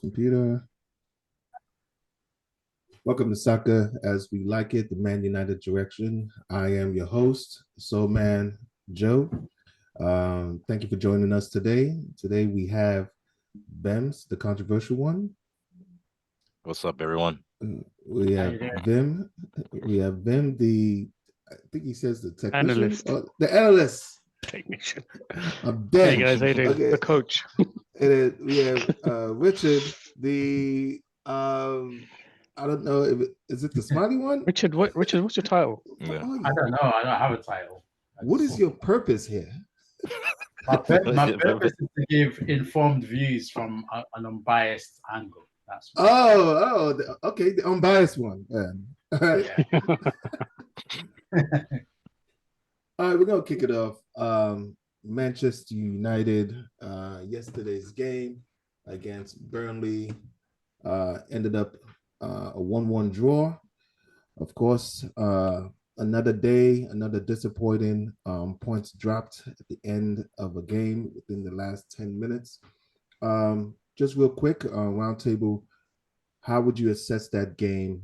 Computer. Welcome to Soccer as We Like It, the Man United direction. I am your host, Soul Man Joe. Thank you for joining us today. Today we have Bems, the controversial one. What's up, everyone? We How have you doing? Vim. We have Vim, I think he says the technician, Analyst, the analyst. technician. I'm Hey dead. guys, how you doing? Okay. The coach. We have Richard, I don't know if is it the smiley one? Richard, what's your title? What Yeah. are I you? don't know. I don't have a title. What is your purpose here? My purpose is to give informed views from an unbiased angle. That's Okay, the unbiased one. Yeah. All right. All right, we're gonna kick it off. Manchester United, yesterday's game against Burnley ended up a 1-1 draw. Of course, another day, another disappointing points dropped at the end of a game within the last 10 minutes. Just real quick, roundtable, how would you assess that game?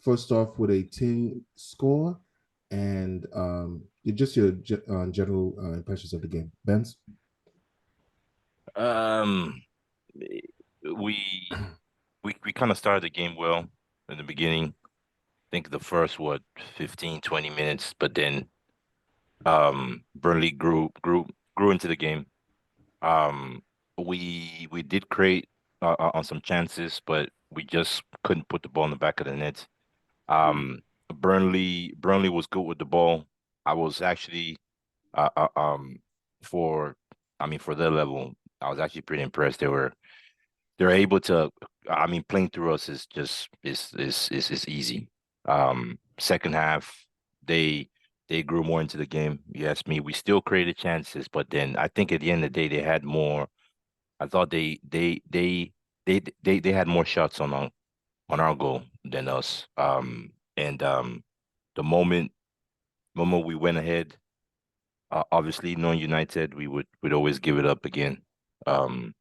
First off, with a team score and just your general impressions of the game. Benz? Um, we we kind of started the game well in the beginning. I think the first 15, 20 minutes, but then Burnley grew into the game. Um, we did create on some chances, but we just couldn't put the ball in the back of the net. Um, Burnley was good with the ball. I was actually uh, uh, um for for their level, I was actually pretty impressed. They're able to, playing through us is just is easy. Second half, they they grew more into the game. You asked me, we still created chances, but then I think at the end of the day they had more. I thought they had more shots on our goal than us. And the moment we went ahead, obviously knowing United, would always give it up again. Um,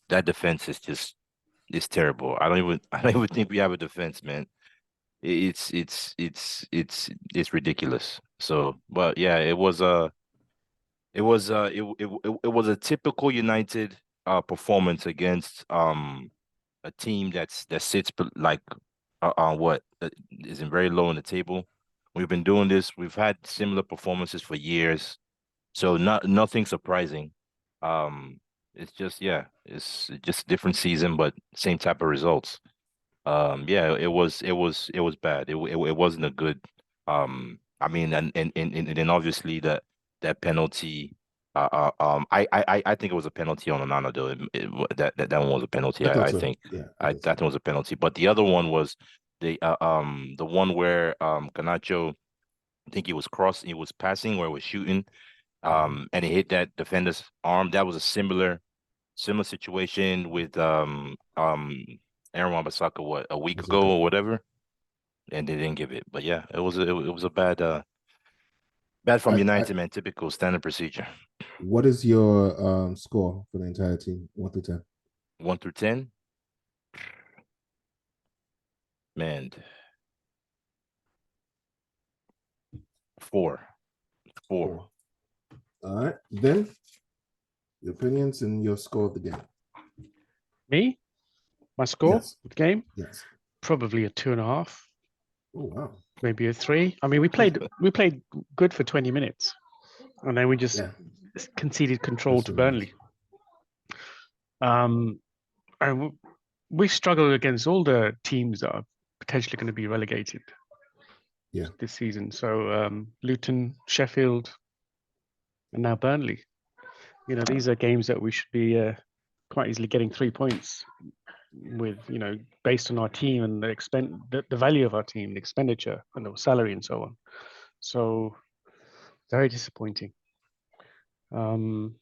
that defense is just it's terrible. I don't even think we have a defense, man. It's ridiculous. So, but yeah, it was a typical United performance against a team that sits like on what isn't very low in the table. We've been doing this. We've had similar performances for years, so nothing surprising. Um, it's just yeah, it's just a different season, but same type of results. Yeah, it was bad. It wasn't a good. And then obviously that penalty. I think it was a penalty on Onana though. That one was a penalty. I thought I so. think Yeah, I I thought so. that one was a penalty. But the other one was the one where Garnacho, I think he was passing or was shooting, and he hit that defender's arm. That was a similar situation with Aaron Wan-Bissaka a week Was it ago or whatever, and they didn't give it. But yeah, it was a bad from I, United, man. Typical standard procedure. what is your score for the entire team, 1 through 10? 1 through 10, man. Four, four. 4. All right, then your opinions and your score of the game. Me? My score Yes, of the game? yes. Probably a 2.5, Oh wow. maybe a 3. I mean, we played good for 20 minutes, and then we just Yeah, conceded control that's to what it is. Burnley. And we struggled against all the teams that are potentially going to be relegated. Yeah. This season. So Luton, Sheffield, and now Burnley. These are games that we should be quite easily getting 3 points with, based on our team and the value of our team, the expenditure and the salary and so on. So very disappointing. Nothing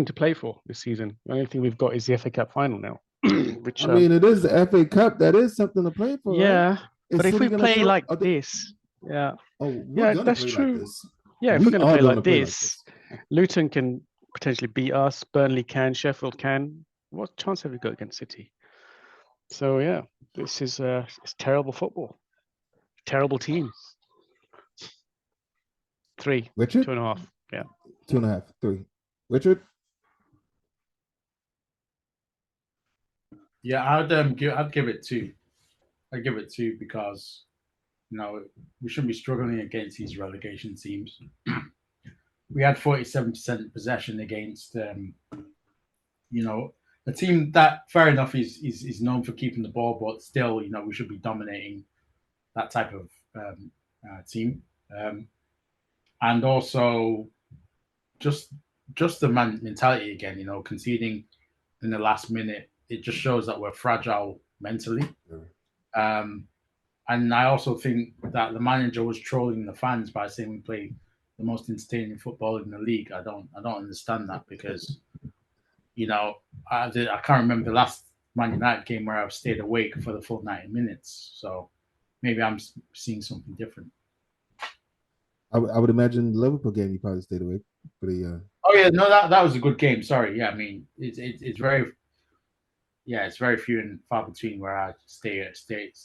to play for this season. The only thing we've got is the FA Cup final now. Which I mean, it is the FA Cup. That is something to play for, right? yeah, Is but if City we gonna play show? like Are they- this, yeah, Oh, we're yeah, gonna that's play true. like this. Yeah, if We we're going to are play gonna like play like this, Luton can potentially beat us. Burnley can. Sheffield can. what chance have we got against City? So yeah, this is it's terrible football. Terrible team. 3, Richard? 2.5. Yeah. 2.5, 3. Richard? Yeah, I'd give it 2. I'd give it 2 because we shouldn't be struggling against these relegation teams. We had 47% possession against a team that, fair enough, is known for keeping the ball, but still, we should be dominating that type of team. And also just the mentality again, conceding in the last minute, it just shows that we're fragile mentally. And I also think that the manager was trolling the fans by saying we play the most entertaining football in the league. I don't understand that because I can't remember the last Man United game where I've stayed awake for the full 90 minutes. So maybe I'm seeing something different. I would imagine the Liverpool game you probably stayed awake for the. Oh yeah, no, that was a good game. Sorry, yeah, I mean it's very it's very few and far between where I stay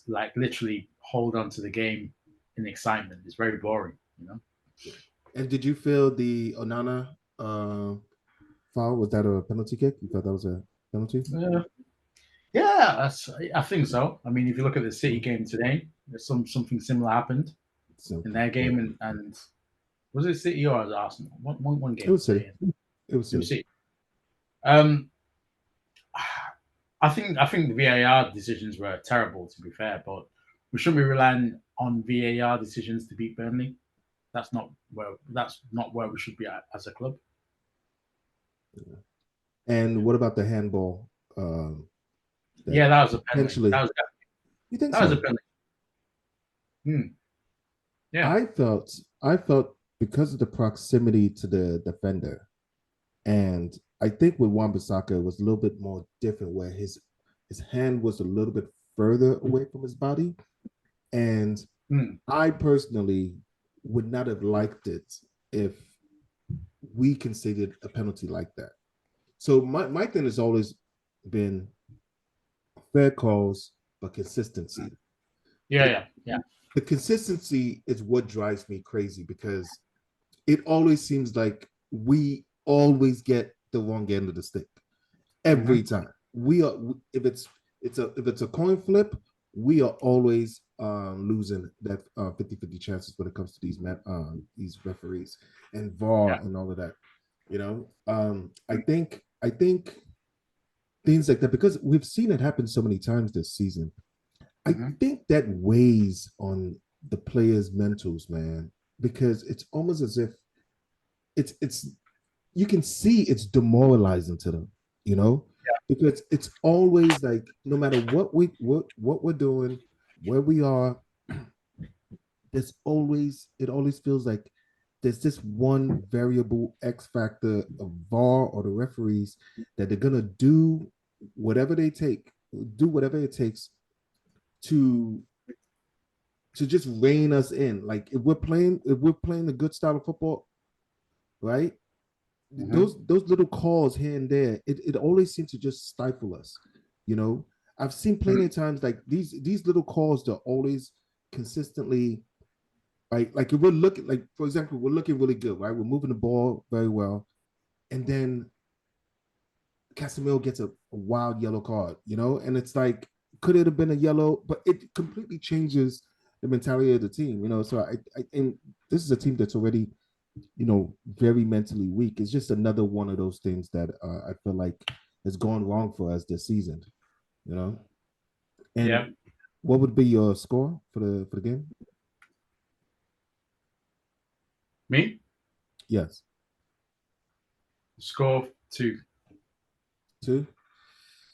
like literally hold on to the game in excitement. It's very boring. And did you feel the Onana foul? Was that a penalty kick? You thought that was a penalty? Yeah, I think so. I mean, if you look at the City game today, there's something similar happened in their game, and was it City or was it Arsenal? One game. It was City. It was City. I think the VAR decisions were terrible, to be fair, but we shouldn't be relying on VAR decisions to beat Burnley. That's not where we should be at as a club. Yeah. And what about the handball? That was a penalty. You think that was a penalty? Yeah. I felt because of the proximity to the defender, and I think with Wan-Bissaka it was a little bit more different, where his hand was a little bit further away from his body, and I personally would not have liked it if we considered a penalty like that. So my thing has always been fair calls, but consistency. Yeah. The consistency is what drives me crazy because it always seems like we always get the wrong end of the stick every time. We are if it's a coin flip, we are always losing that 50-50 chances when it comes to these referees and VAR and all of that. I think things like that, because we've seen it happen so many times this season. I think that weighs on the players' mentals, man, because it's almost as if it's you can see it's demoralizing to them, because it's always like no matter what we're doing, where we are, it always feels like there's this one variable X factor of VAR or the referees that they're gonna do whatever it takes to just rein us in. Like if we're playing a good style of football, right? Those little calls here and there, it always seems to just stifle us. I've seen plenty of times like these little calls that always consistently, like if we're looking, like for example, we're looking really good, right? We're moving the ball very well, and then Casemiro gets a wild yellow card, and it's like, could it have been a yellow? But it completely changes the mentality of the team, So I and this is a team that's already, very mentally weak. It's just another one of those things that I feel like has gone wrong for us this season, And what would be your score for the game? Me? Yes. Score 2. 2?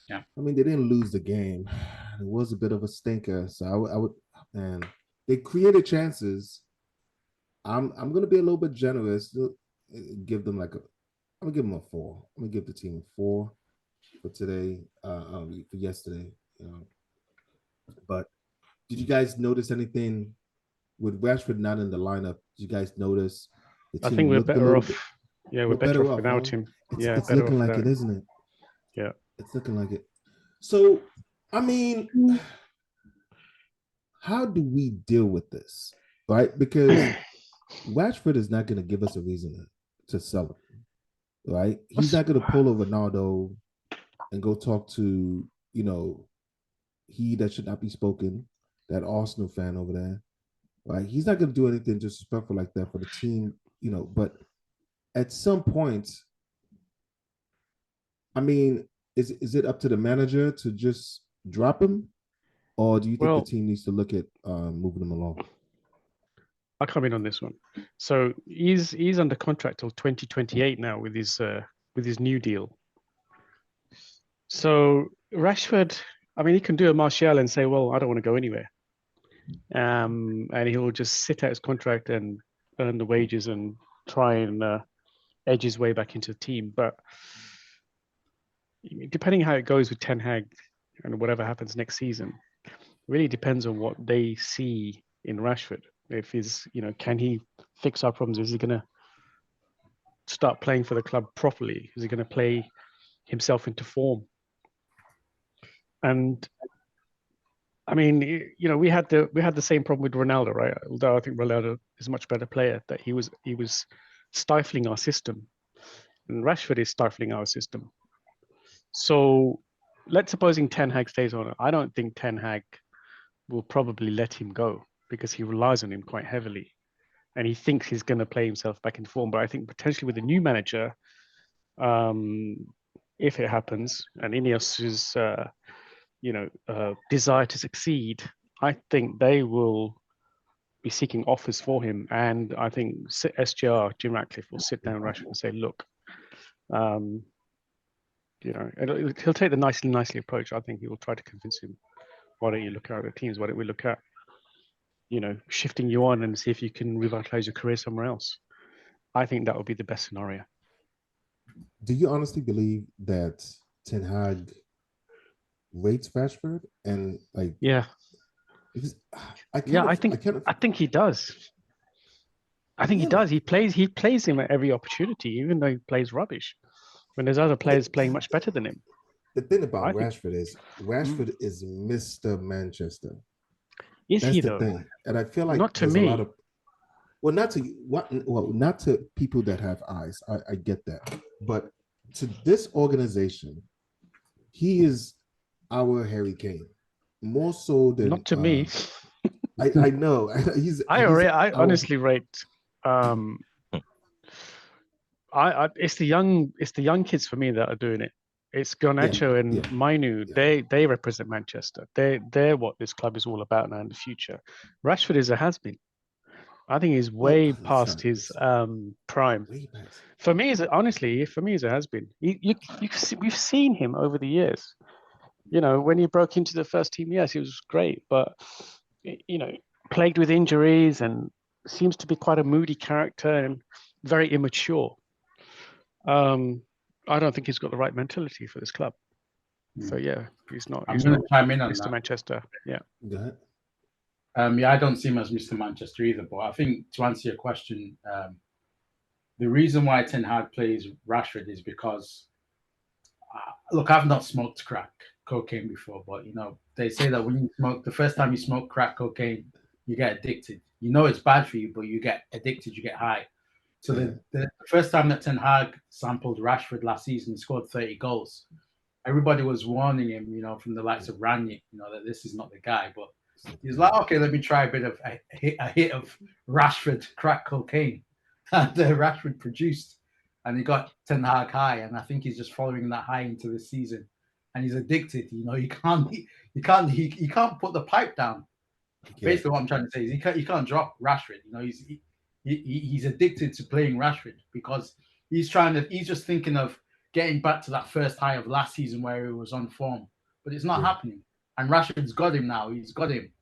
Yeah. I mean, they didn't lose the game. It was a bit of a stinker. So I would, and they created chances. I'm gonna be a little bit generous. Give them I'm gonna give them a 4. I'm gonna give the team a 4 for today, for yesterday. But did you guys notice anything with Rashford not in the lineup? Did you guys notice? I think we're better off. Yeah, we're better off without him. It's looking like it, isn't it? Yeah. It's looking like it. So, I mean, how do we deal with this, right? Because Rashford is not going to give us a reason to sell him, right? He's What's not going to pull a Ronaldo and go talk to, he that should not be spoken, that Arsenal fan over there, right? He's not going to do anything disrespectful like that for the team, but at some point, I mean, is it up to the manager to just drop him, or do you think the well, team needs to look at moving him along? I'll come in on this one. So he's under contract till 2028 now with his new deal. So Rashford, I mean, he can do a Martial and say, "Well, I don't want to go anywhere," and he'll just sit out his contract and earn the wages and try and edge his way back into the team. But depending how it goes with Ten Hag and whatever happens next season, really depends on what they see in Rashford. If he's, can he fix our problems? Is he going to start playing for the club properly? Is he going to play himself into form? And I mean, we had the same problem with Ronaldo, right? Although I think Ronaldo is a much better player, that he was stifling our system, and Rashford is stifling our system. So let's supposing Ten Hag stays on. I don't think Ten Hag will probably let him go because he relies on him quite heavily, and he thinks he's going to play himself back into form. But I think potentially with a new manager, if it happens, and Ineos's desire to succeed, I think they will be seeking offers for him. And I think SGR, Jim Ratcliffe, will sit down Rashford and say, look, he'll take the nicely approach. I think he will try to convince him, why don't you look at other teams? Why don't we look at, shifting you on and see if you can revitalize your career somewhere else? I think that would be the best scenario. Do you honestly believe that Ten Hag rates Rashford and Yeah. Because I think he does. I think he does. He plays him at every opportunity, even though he plays rubbish. When there's other players playing much better than him. The thing about Rashford is Mr. Manchester. Is That's he the though? thing, and I feel like not to there's me. a lot of not to people that have eyes. I get that, but to this organization, he is our Harry Kane, more so than not to me. I know I honestly rate. It's the young kids for me that are doing it. It's Garnacho and Manutd. They represent Manchester. They're what this club is all about now in the future. Rashford is a has-been. I think he's way past his prime. For me, for me, it has been. We've seen him over the years. When he broke into the first team, yes, he was great, but plagued with injuries and seems to be quite a moody character and very immature. I don't think he's got the right mentality for this club. So yeah, he's not. I'm going to chime in on Mr. that. Manchester. Yeah. Go ahead. I don't see him as Mr. Manchester either, but I think to answer your question, the reason why Ten Hag plays Rashford is because, look, I've not smoked crack cocaine before, but they say that when you smoke, the first time you smoke crack cocaine, you get addicted. It's bad for you, but you get addicted, you get high. So the first time that Ten Hag sampled Rashford last season, he scored 30 goals. Everybody was warning him, from the likes of Ranić, that this is not the guy. But he's like, okay, let me try a bit of a hit of Rashford crack cocaine. And Rashford produced, and he got Ten Hag high. And I think he's just following that high into the season. And he's addicted. He can't put the pipe down. Basically, what I'm trying to say is he can't drop Rashford. He's addicted to playing Rashford because he's just thinking of getting back to that first high of last season where he was on form, but it's not happening. And Rashford's got him now. He's got him,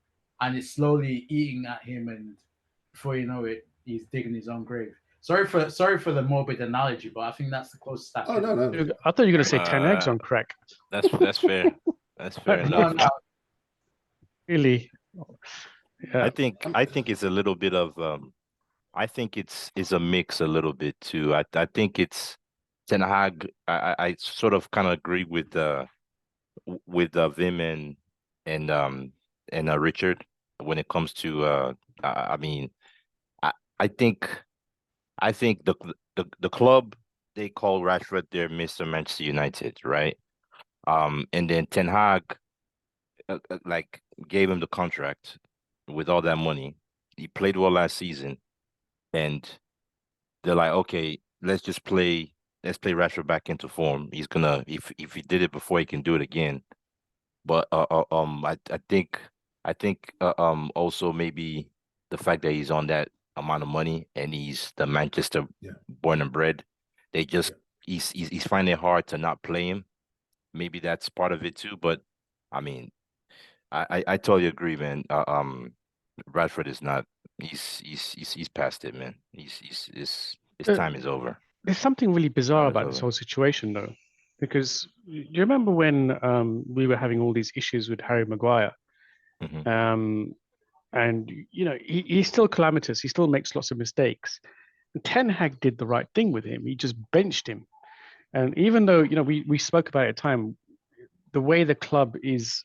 and it's slowly eating at him. And before you know it, he's digging his own grave. Sorry for the morbid analogy, but I think that's the closest. Oh no! I thought you were going to say 10 eggs on crack. That's fair. That's fair enough. No. Really? Yeah. I think it's a little bit of I think it's a mix a little bit too. I think it's Ten Hag, I sort of kind of agree with Vim and Richard when it comes to I mean I I think I think the club, they call Rashford their Mr. Manchester United, right? And then Ten Hag like gave him the contract with all that money. He played well last season, and they're like, okay, let's play Rashford back into form. He's gonna, if he did it before, he can do it again. But I think also maybe the fact that he's on that amount of money and he's the Manchester Yeah. born and bred, they just Yeah. he's finding it hard to not play him. Maybe that's part of it too. But I mean, I totally agree, man. Rashford is not. He's past it, man. His Uh, time is over. There's something really bizarre Time is about this over. whole situation, though, because you remember when we were having all these issues with Harry Maguire, Hmm. um, and he's still calamitous. He still makes lots of mistakes. And Ten Hag did the right thing with him. He just benched him. And even though we spoke about it at the time, the way the club is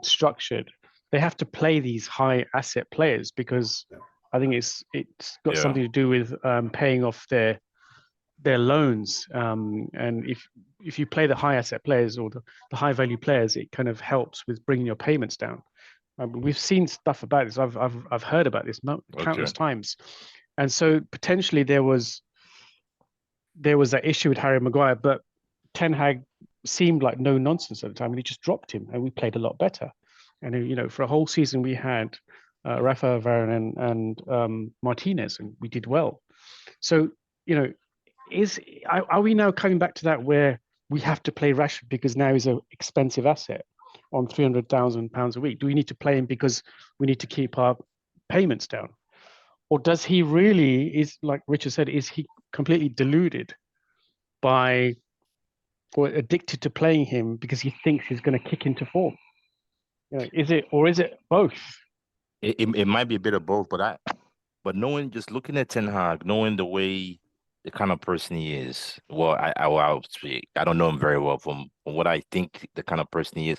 structured, they have to play these high asset players because Yeah. I think it's got Yeah. something to do with paying off their loans. And if you play the high asset players or the high value players, it kind of helps with bringing your payments down. We've seen stuff about this. I've heard about this countless Okay. times, and so potentially there was that issue with Harry Maguire, but Ten Hag seemed like no nonsense at the time, and he just dropped him, and we played a lot better. And for a whole season we had Rafa Varane and Martinez, and we did well. So is are we now coming back to that where we have to play Rashford because now he's an expensive asset on £300,000 a week? Do we need to play him because we need to keep our payments down? Or does he really, is like Richard said, is he completely deluded by or addicted to playing him because he thinks he's going to kick into form? Is it both? It might be a bit of both, but knowing, just looking at Ten Hag, knowing the kind of person he is, well, I don't know him very well. From what I think the kind of person he is,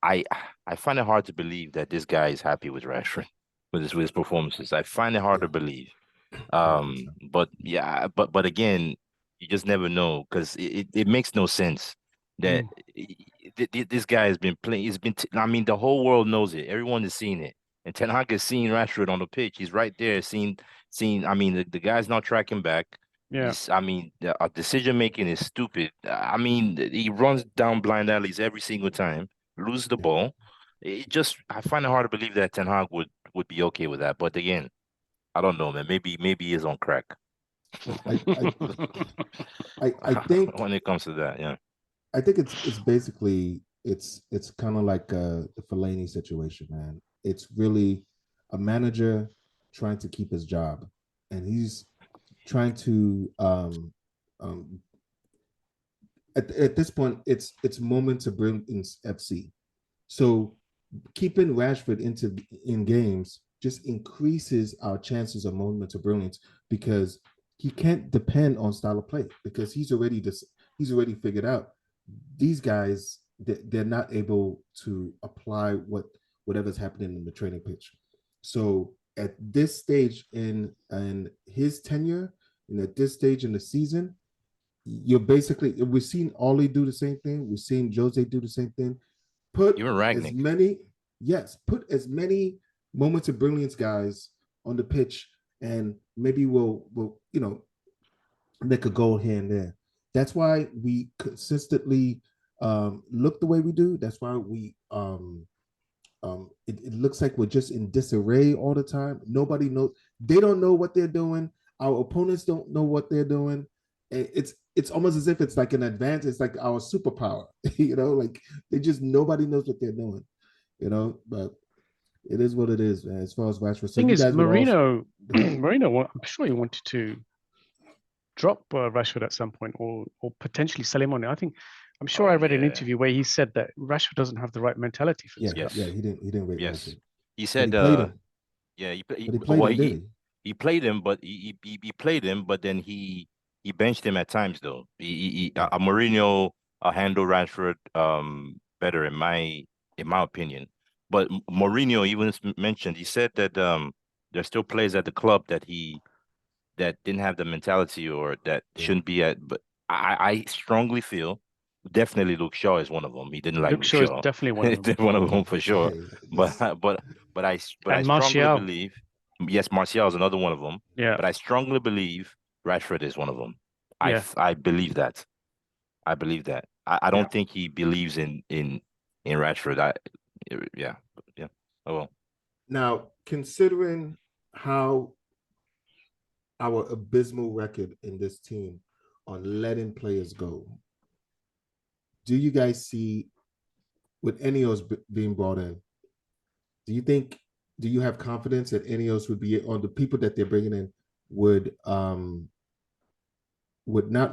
I I find it hard to believe that this guy is happy with Rashford with his performances. I find it hard Yeah. to believe. 100%. But yeah, but again, you just never know because it makes no sense that Mm. this guy has been playing. I mean, the whole world knows it. Everyone has seen it. And Ten Hag has seen Rashford on the pitch. He's right there, seen. I mean, the guy's not tracking back. Yeah. I mean, the decision making is stupid. I mean, he runs down blind alleys every single time, loses the Yeah. ball. I find it hard to believe that Ten Hag would be okay with that. But again, I don't know, man. Maybe he's on crack I I I think when it comes to that. Yeah. it's basically it's kind of like the Fellaini situation, man. It's really a manager trying to keep his job, and he's trying to um at this point it's moment to bring in FC. So keeping Rashford in games just increases our chances of moments of brilliance because he can't depend on style of play because he's already figured out these guys they're not able to apply whatever's happening in the training pitch. So at this stage in his tenure and at this stage in the season, you're basically we've seen Ollie do the same thing. We've seen Jose do the same thing. Put Even as Ragnick. many put as many moments of brilliance guys on the pitch, and maybe we'll make a goal here and there. That's why we consistently look the way we do. That's why it looks like we're just in disarray all the time. Nobody knows. They don't know what they're doing. Our opponents don't know what they're doing. It's almost as if it's like an advantage. It's like our superpower. Like they just nobody knows what they're doing. But it is what it is, man, as far as Rashford. So Thing you is, guys would also Marino, I'm sure he wanted to drop Rashford at some point, or potentially sell him on it. I'm sure Oh I read an yeah. interview where he said that Rashford doesn't have the right mentality for this yeah, club. Yes. he didn't rate Yes. Rashford. He But he said played him. yeah, But he played well him, did he? he played him, but he played him, but then he he benched him at times though. Mourinho handled Rashford better in my opinion. But Mourinho even mentioned, he said that there's still players at the club that didn't have the mentality or that shouldn't be at. But I strongly feel definitely Luke Shaw is one of them. He didn't like Luke Luke Shaw is Shaw. definitely one of them. One of them for sure. Hey, But this, I And strongly Martial. believe yes, Martial is another one of them. Yeah. But I strongly believe Rashford is one of them. Yeah. I believe that. I believe that. I don't think he believes in Rashford. Yeah. Oh well. now, considering how our abysmal record in this team on letting players go, do you guys see with Ineos being brought in? Do you think? Do you have confidence that Ineos would be on the people that they're bringing in would not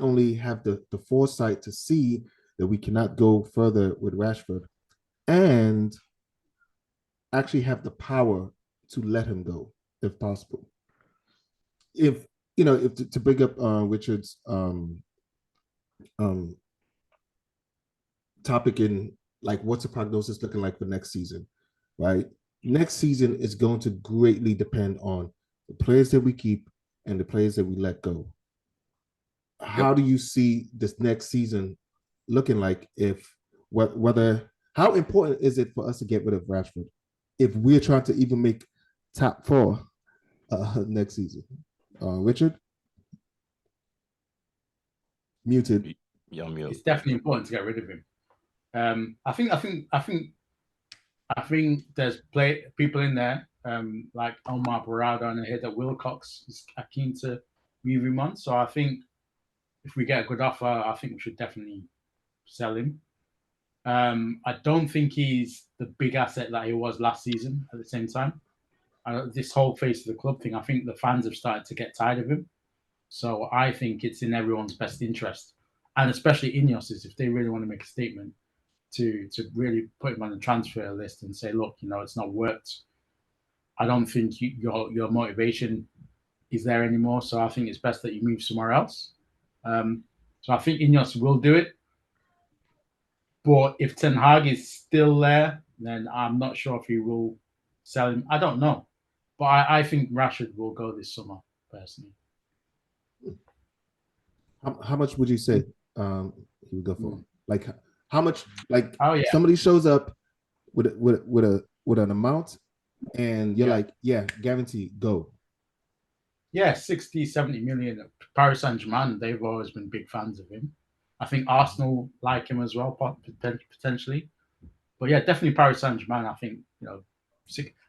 only have the foresight to see that we cannot go further with Rashford and actually have the power to let him go if possible? If if to bring up Richard's um topic in like what's the prognosis looking like for next season, right? Next season is going to greatly depend on the players that we keep and the players that we let go. How do you see this next season looking like? If whether how important is it for us to get rid of Rashford if we're trying to even make top four next season? Richard, muted. Yeah, I'm It's definitely important to get rid of him. I think there's people in there like Omar Barada, and I hear that Wilcox is keen to move him on. So I think if we get a good offer, I think we should definitely sell him. I don't think he's the big asset that he was last season. At the same time, this whole face of the club thing, I think the fans have started to get tired of him. So I think it's in everyone's best interest, and especially Ineos's, if they really want to make a statement, to really put him on the transfer list and say, look, it's not worked. I don't think your motivation is there anymore. So I think it's best that you move somewhere else. So I think Ineos will do it. But if Ten Hag is still there, then I'm not sure if he will sell him. I don't know. But I think Rashford will go this summer, personally. How much would you say he would go for? Like how much? Like yeah. somebody shows up with an amount, and you're like, yeah, guarantee, go. Yeah, 60, 70 million. Paris Saint-Germain, they've always been big fans of him. I think Arsenal like him as well, potentially. But yeah, definitely Paris Saint-Germain. I think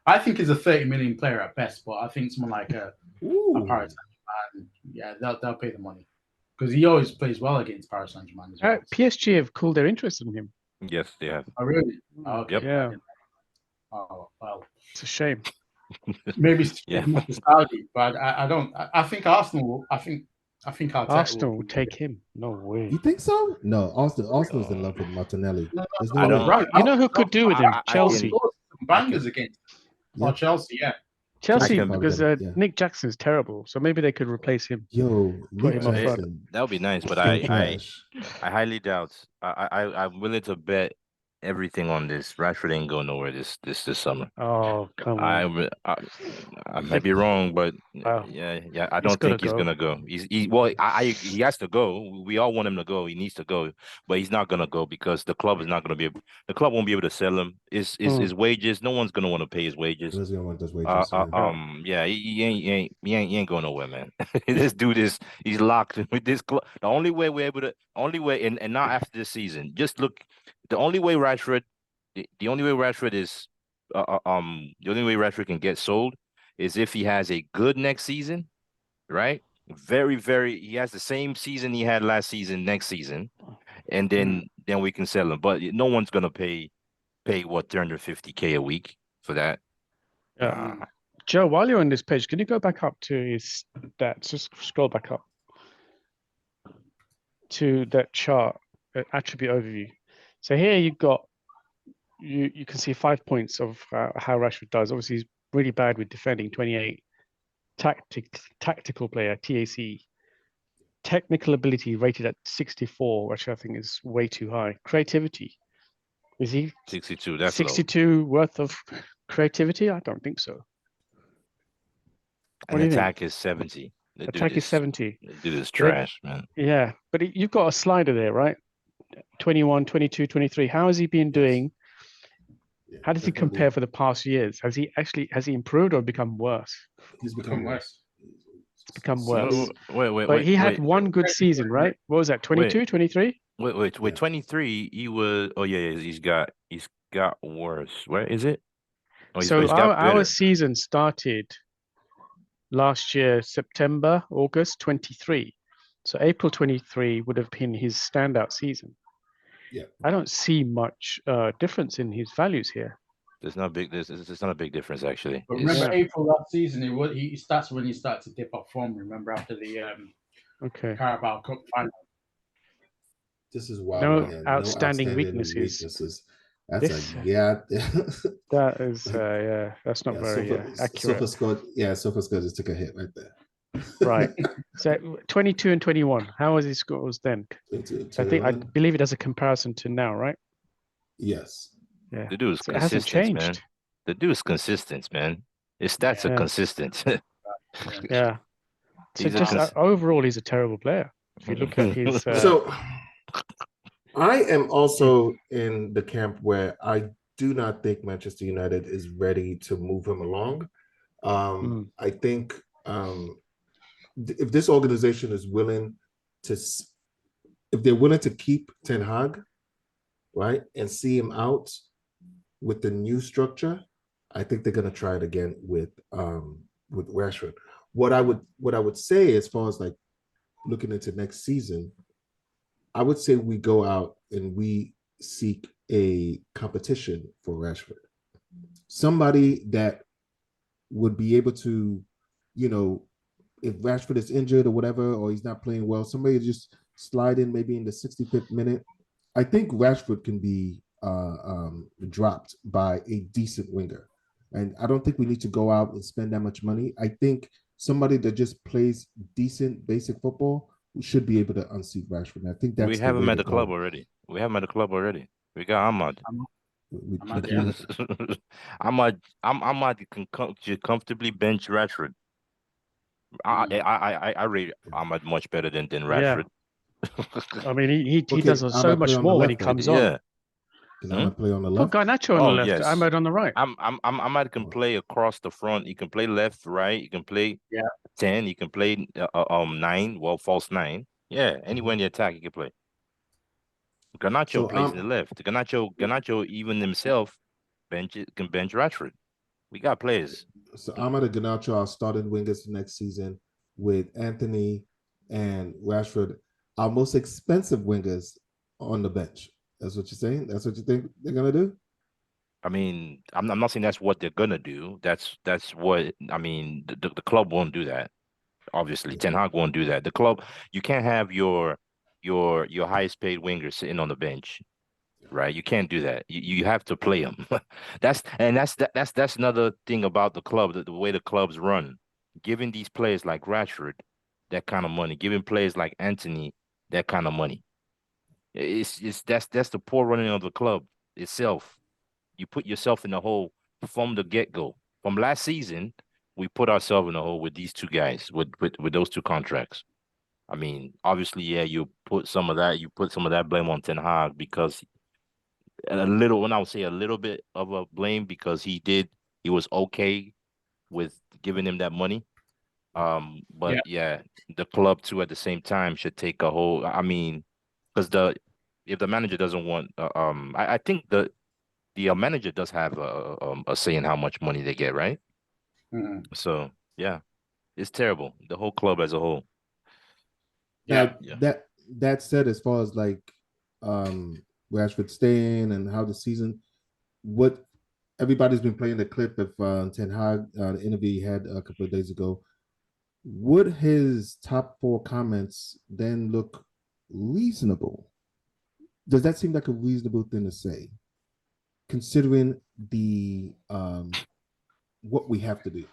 I think he's a 30 million player at best, but I think someone like a Paris Saint-Germain, yeah, they'll pay the money because he always plays well against Paris Saint-Germain as well. PSG have called their interest in him. Yes, they have. Oh really? Oh, okay. Yep. Yeah. Oh well, it's a shame. Maybe yeah. Saudi, but I don't. I think Arsenal. I think Arsenal will take him. No way. You think so? No, Arsenal's in love with Martinelli. There's no I way. don't. Right. You know who could do with him? Chelsea. Bangers against. Yeah. Oh, Chelsea, yeah. Chelsea, can- because Nick Jackson's terrible, so maybe they could replace him. Yo, Put Nick him up front. Jackson, That would be nice, but so I trash. highly doubt. I'm willing to bet everything on this. Rashford ain't going nowhere this summer. Oh, come on. I might be wrong, but Wow. yeah, I He's don't gotta think he's go. gonna go. He has to go. We all want him to go. He needs to go, but he's not gonna go because the club is not gonna be able. The club won't be able to sell him. His wages. No one's gonna want to pay his wages. Who's gonna want those wages? Yeah, he ain't going nowhere, man. This dude he's locked with this club. The only way we're able to, only way, and not after this season. Just look, the only way Rashford, the only way Rashford is, the only way Rashford can get sold is if he has a good next season, right? He has the same season he had last season next season, and then we can sell him. But no one's gonna pay what 350K a week for that. Joe, while you're on this page, can you go back up to his stats? Just scroll back up to that chart, attribute overview. So here you've got, you can see 5 points of how Rashford does. Obviously, he's really bad with defending, 28. Tactical player, TAC, Technical ability rated at 64, which I think is way too high. Creativity. Is he 62. That's low. 62 worth of creativity? I don't think so. And do you think? attack is 70. The dude Attack is 70. The dude is But trash, man. Yeah, but you've got a slider there, right? 21, 22, 23. How has he been doing? Yeah, How does he definitely. compare for the past years? Has he improved or become worse? He's become worse. It's become Wait, worse. wait, But he had wait, one good season, right? What was that? 22, 23? wait. Yeah. 23. He was. Oh yeah. He's got worse. Where is it? Oh, So he's got our better. season started last year, September, August 23. So April 23 would have been his standout season. Yeah. I don't see much difference in his values here. There's not big. There's not a big difference actually. But It's- remember April last season, he starts when he started to dip off form. Remember after the Okay. Carabao Cup final. This is wild, No man. outstanding weaknesses. That's This- yeah. That is, yeah, that's not very accurate. Sofa scored just took a hit right there. Right. So 22 and 21. How was his scores then? I believe it has a comparison to now, right? Yes. Yeah. The dude is So it hasn't consistent, man. changed. The dude is consistent, man. His stats are Yeah. consistent. Yeah. So He's a just cons- overall, he's a terrible player. If you look at his, So I am also in the camp where I do not think Manchester United is ready to move him along. I think if this organization is willing to, if they're willing to keep Ten Hag, right, and see him out with the new structure, I think they're going to try it again with Rashford. What I would say as far as like looking into next season, I would say we go out and we seek a competition for Rashford. Somebody that would be able to, you know, if Rashford is injured or whatever, or he's not playing well, somebody just slide in maybe in the 65th minute. I think Rashford can be dropped by a decent winger. And I don't think we need to go out and spend that much money. I think somebody that just plays decent basic football should be able to unseat Rashford. And I think that's we have the him way at to the club go. already. We have him at the club already. We got Ahmad. We- Ahmad can comfortably bench Rashford. I rate Ahmad much better than yeah, Rashford. I mean, he Okay, does so Ahmad play much on the more when he left, then. comes on. Yeah. Can Ahmad play on the Put left? Garnacho on the Oh, left, yes. Ahmed on the right. Ahmad can play across the front. He can play left, right. He can play 10. He can play 9. Well, false 9. Yeah, anywhere in the attack he can play. Garnacho So plays in the left. Garnacho even himself can bench Rashford. We got players. So Ahmad and Garnacho are starting wingers next season with Anthony and Rashford, our most expensive wingers on the bench. That's what you're saying? That's what you think they're gonna do? I mean, I'm not saying that's what they're gonna do. That's what I mean. The club won't do that. Obviously, Yeah. Ten Hag won't do that. The club, you can't have your highest paid winger sitting on the bench, right? You can't do that. You have to play them. That's another thing about the club, the way the clubs run. Giving these players like Rashford that kind of money, giving players like Anthony that kind of money. It's that's the poor running of the club itself. You put yourself in the hole from the get-go. From last season, we put ourselves in the hole with these two guys, with those two contracts. I mean, obviously, yeah, you put some of that blame on Ten Hag because when I would say a little bit of a blame because he was okay with giving him that money. But yeah, the club too at the same time should take a whole. I mean, because if the manager doesn't want, I think the manager does have a say in how much money they get, right? So yeah, it's terrible. The whole club as a whole. Now Yeah. that said, as far as like Rashford staying and how the season, what everybody's been playing the clip of Ten Hag, the interview he had a couple of days ago. Would his top 4 comments then look reasonable? Does that seem like a reasonable thing to say, considering the what we have to do?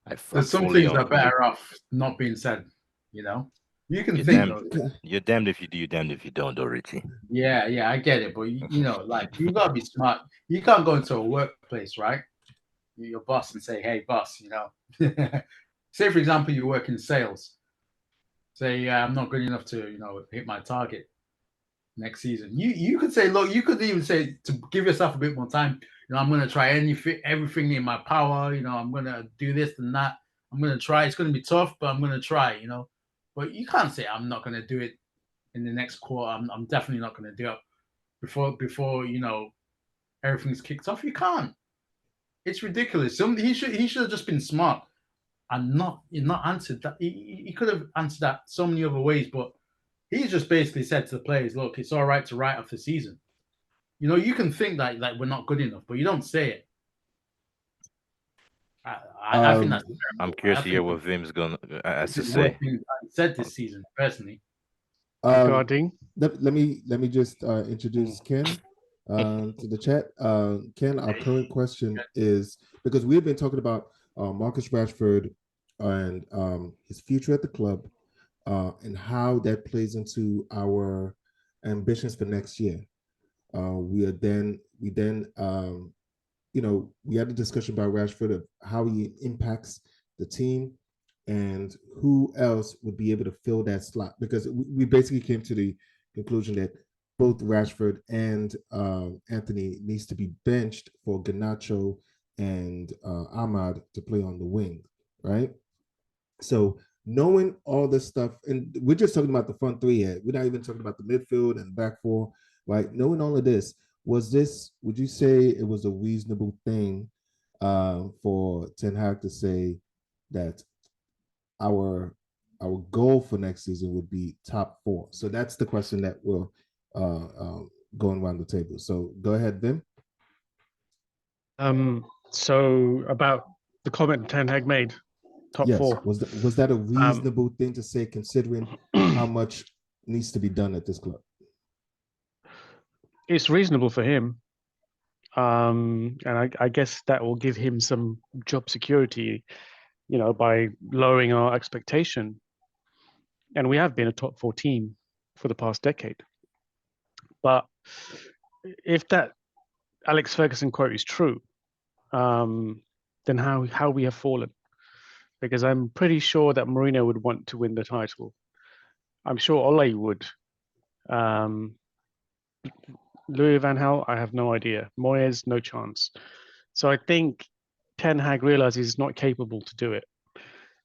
There's some fully things that on. are better off not being said. You know, you can You're think damned. though. You're damned if you do. You're damned if you don't, though, Richie. Yeah, I get it, but you know, like you gotta be smart. You can't go into a workplace, right? Your boss and say, "Hey, boss, you know." Say, for example, you work in sales. Say, "Yeah, I'm not good enough to, you know, hit my target next season." You could say, look, you could even say to give yourself a bit more time. You know, I'm gonna try everything in my power. You know, I'm gonna do this and that. I'm gonna try. It's gonna be tough, but I'm gonna try. You know, but you can't say I'm not gonna do it in the next quarter. I'm definitely not gonna do it before you know everything's kicked off. You can't. It's ridiculous. He should have just been smart and not answered that. He could have answered that so many other ways, but he's just basically said to the players, "Look, it's all right to write off the season." You know, you can think that like we're not good enough, but you don't say it. I think Um, that's I'm terrible. curious I to hear think what Vim's gonna has it's to the worst say. thing I said this season, personally. um, Regarding, let me just introduce Ken to the chat. Ken, our current question is because we've been talking about Marcus Rashford and his future at the club and how that plays into our ambitions for next year. We then we had a discussion about Rashford of how he impacts the team and who else would be able to fill that slot because we basically came to the conclusion that both Rashford and Anthony needs to be benched for Ganacho and Ahmad to play on the wing, right? So knowing all this stuff, and we're just talking about the front three here. We're not even talking about the midfield and back four, right? Knowing all of this, would you say it was a reasonable thing for Ten Hag to say that our our goal for next season would be top four? So that's the question that will going around the table. So go ahead, Vim. so about the comment Ten Hag made, top Yes, four. was that a Um, reasonable thing to say considering how much needs to be done at this club? it's reasonable for him, and I guess that will give him some job security, you know, by lowering our expectation. And we have been a top four team for the past decade. But if that Alex Ferguson quote is true, then how we have fallen? Because I'm pretty sure that Mourinho would want to win the title. I'm sure Ole would. Um, Louis van Gaal, I have no idea. Moyes, no chance. So I think Ten Hag realizes he's not capable to do it.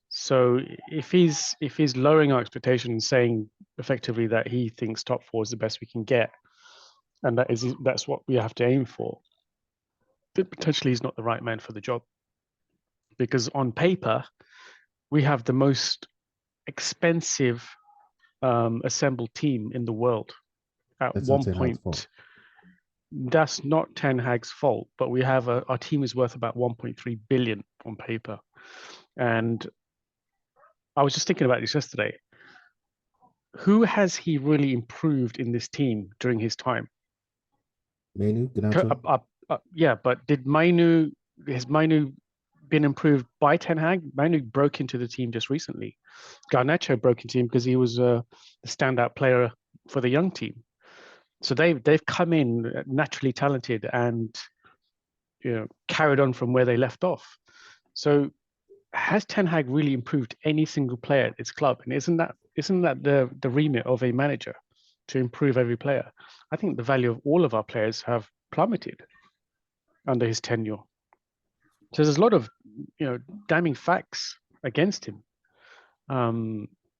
So if he's lowering our expectation and saying effectively that he thinks top four is the best we can get, and that's what we have to aim for, but potentially he's not the right man for the job. Because on paper, we have the most expensive assembled team in the world. At That's not one Ten Hag's point, fault. that's not Ten Hag's fault, but we have our team is worth about 1.3 billion on paper. And I was just thinking about this yesterday. Who has he really improved in this team during his time? Manu, Ganacho. Yeah, but has Mainu been improved by Ten Hag? Mainu broke into the team just recently. Garnacho broke into him because he was the standout player for the young team. So they've come in naturally talented and carried on from where they left off. So has Ten Hag really improved any single player at his club? And isn't that the remit of a manager to improve every player? I think the value of all of our players have plummeted under his tenure. So there's a lot of damning facts against him.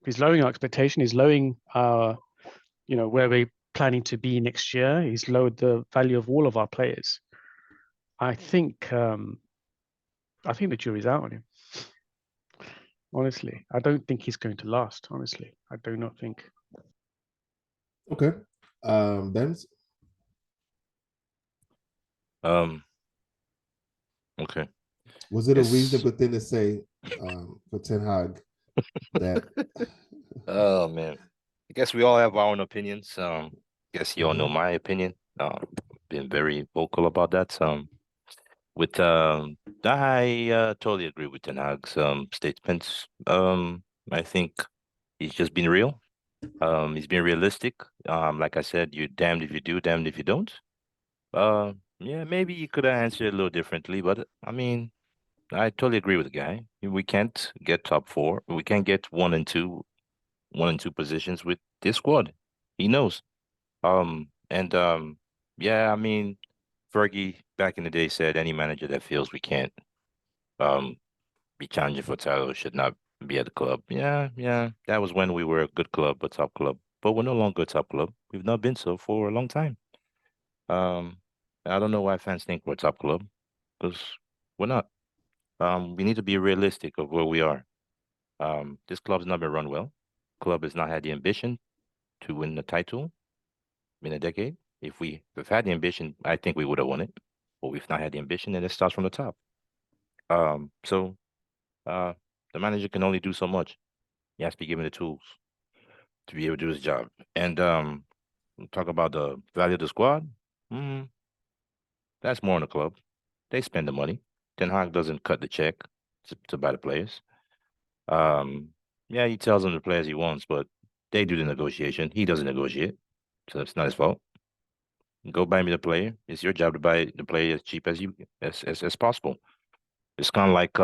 He's lowering our expectation. He's lowering our where we're planning to be next year. He's lowered the value of all of our players. I think the jury's out on him. Honestly, I don't think he's going to last. Honestly, I do not think. Okay. Benz. Okay. Was it a It's reasonable thing to say for Ten Hag that? oh man. I guess we all have our own opinions. Guess you all know my opinion. Been very vocal about that. With I totally agree with Ten Hag's statements. I think he's just being real. He's being realistic. Like I said, you're damned if you do, damned if you don't. Yeah, maybe you could have answered it a little differently, but I mean, I totally agree with the guy. We can't get top four. We can't get one and two positions with this squad. He knows. And yeah, I mean, Fergie back in the day said any manager that feels we can't um be challenging for title should not be at the club. Yeah, yeah. That was when we were a good club, a top club. But we're no longer a top club. We've not been so for a long time. Um, I don't know why fans think we're a top club, because we're not. We need to be realistic of where we are. This club's not been run well. Club has not had the ambition to win the title in a decade. If we have had the ambition, I think we would have won it. But we've not had the ambition, and it starts from the top. So uh, the manager can only do so much. He has to be given the tools to be able to do his job. And talk about the value of the squad. Mm, that's more on the club. They spend the money. Ten Hag doesn't cut the check to buy the players. Um, yeah, he tells them the players he wants, but they do the negotiation. He doesn't negotiate, so it's not his fault. Go buy me the player. It's your job to buy the player as cheap as you as possible. It's kind of like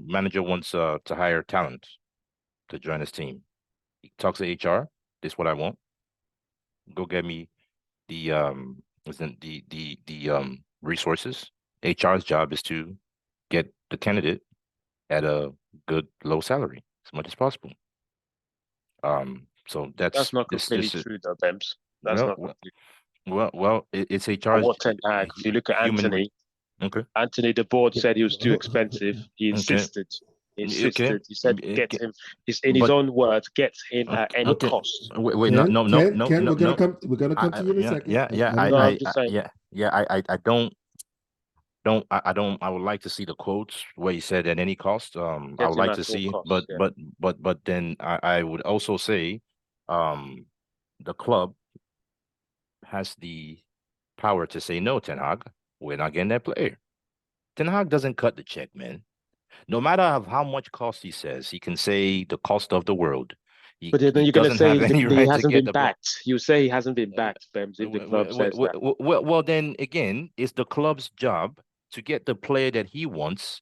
manager wants to hire talent to join his team. He talks to HR. This is what I want. Go get me isn't the resources. HR's job is to get the candidate at a good low salary as much as possible. So That's that's not this completely is true, though, Bems. That's well not completely. it's And HR's what Ten Hag? If you look at human. Anthony, Anthony, the board said he was too expensive. He Okay, insisted. He okay, insisted. He said, "Get okay, him." He's in his but own words, "Get him at any okay. cost." Wait, no, no, no, no, Ken, no, we're gonna no. come. We're gonna come to you in a Yeah, second. yeah, yeah. Let No, me. I'm just saying, I don't. I would like to see the quotes where he said at any cost. I get would him like at to all see, costs. Yeah. but then I would also say, um, the club has the power to say no, Ten Hag. We're not getting that player. Ten Hag doesn't cut the check, man. No matter of how much cost he says, he can say the cost of the world. But He then you're going to doesn't have say any he right to hasn't get been the player. backed. You say he hasn't been backed, Bems, if the club says that. Well, then again, it's the club's job to get the player that he wants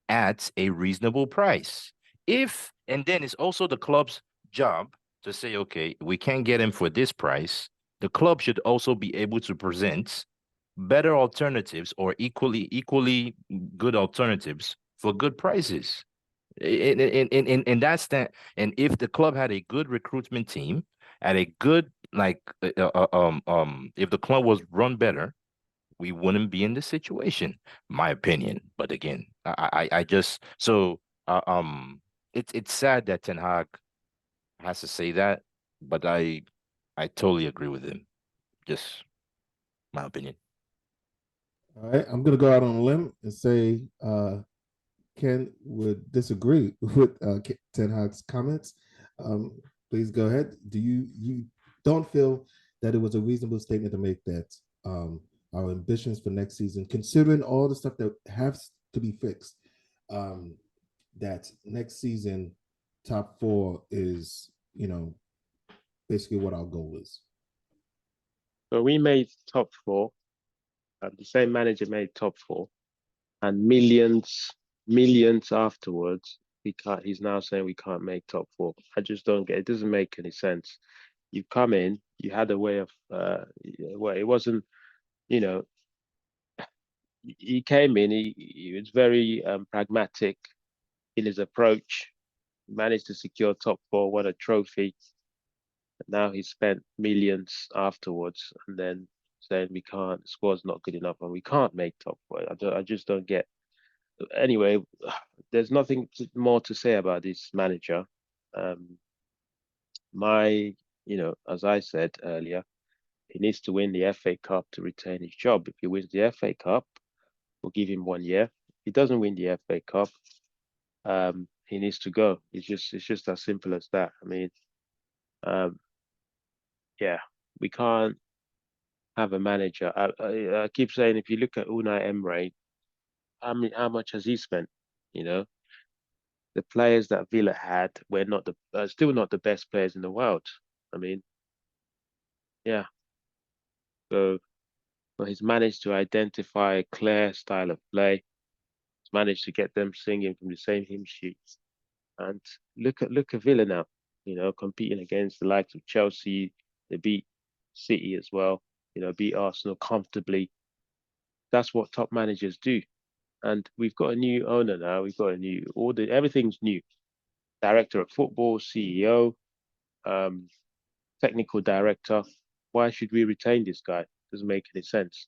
at a reasonable price. And then it's also the club's job to say, okay, we can't get him for this price. The club should also be able to present better alternatives or equally good alternatives for good prices. And that's that. And if the club had a good recruitment team, at a good if the club was run better, we wouldn't be in this situation, my opinion. But again, I just so it's sad that Ten Hag has to say that, but I totally agree with him. Just my opinion. All right, I'm gonna go out on a limb and say Ken would disagree with Ten Hag's comments. Um, please go ahead. Do you don't feel that it was a reasonable statement to make that our ambitions for next season, considering all the stuff that has to be fixed, um, that next season top four is basically what our goal is. So we made top four, and the same manager made top four, and millions afterwards. We can't. He's now saying we can't make top four. I just don't get it. Doesn't make any sense. You come in, you had a way of, well, it wasn't, you know, he came in, he was very pragmatic in his approach, managed to secure top four, won a trophy. Now he spent millions afterwards, and then saying we can't, the squad's not good enough, and we can't make top four. I just don't get. Anyway, there's nothing more to say about this manager. Um, as I said earlier, he needs to win the FA Cup to retain his job. If he wins the FA Cup, we'll give him 1 year. If he doesn't win the FA Cup, he needs to go. It's just as simple as that. I mean, um, yeah, we can't have a manager. I keep saying if you look at Unai Emery, how much has he spent? You know, the players that Villa had were not still not the best players in the world. I mean, yeah. So, but he's managed to identify a clear style of play. He's managed to get them singing from the same hymn sheets. And look at Villa now. You know, competing against the likes of Chelsea. They beat City as well. You know, beat Arsenal comfortably. That's what top managers do. And we've got a new owner now. We've got a new order. Everything's new. Director of football, CEO, um, technical director. Why should we retain this guy? Doesn't make any sense.